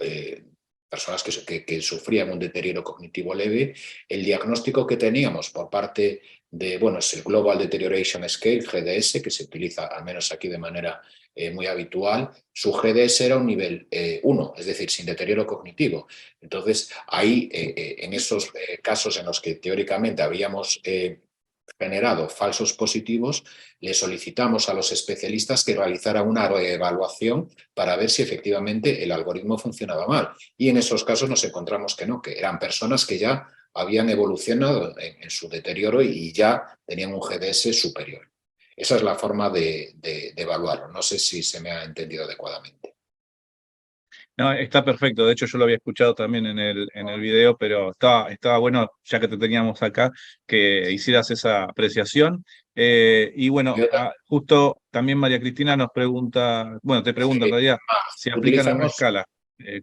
personas que sufrían un deterioro cognitivo leve, el diagnóstico que teníamos por parte de, bueno, es el Global Deterioration Scale, GDS, que se utiliza al menos aquí de manera muy habitual. Su GDS era un nivel 1, es decir, sin deterioro cognitivo. Entonces, ahí, en esos casos en los que teóricamente habíamos generado falsos positivos, le solicitamos a los especialistas que realizaran una reevaluación para ver si efectivamente el algoritmo funcionaba mal. Y en esos casos nos encontramos que no, que eran personas que ya habían evolucionado en su deterioro y ya tenían un GDS superior. Esa es la forma de evaluarlo. No sé si se me ha entendido adecuadamente. No, está perfecto. De hecho, yo lo había escuchado también en el video, pero estaba bueno, ya que te teníamos acá, que hicieras esa apreciación. Y bueno, justo también María Cristina nos pregunta, bueno, te pregunta en realidad, si aplican a una escala,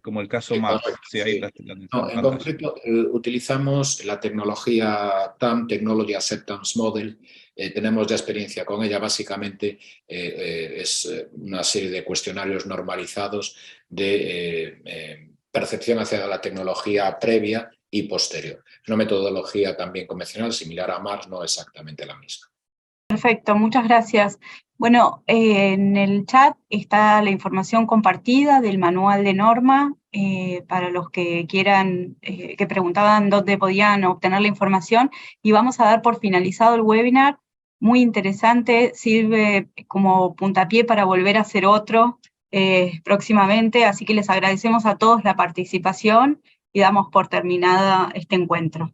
como el caso MAPS. Sí, ahí la no, en concreto, utilizamos la tecnología TAM, Technology Acceptance Model. Tenemos ya experiencia con ella. Básicamente es una serie de cuestionarios normalizados de percepción hacia la tecnología previa y posterior. Es una metodología también convencional, similar a MARS, no exactamente la misma. Perfecto, muchas gracias. Bueno, en el chat está la información compartida del manual de norma para los que quieran, que preguntaban dónde podían obtener la información, y vamos a dar por finalizado el webinar. Muy interesante, sirve como puntapié para volver a hacer otro próximamente, así que les agradecemos a todos la participación y damos por terminada este encuentro.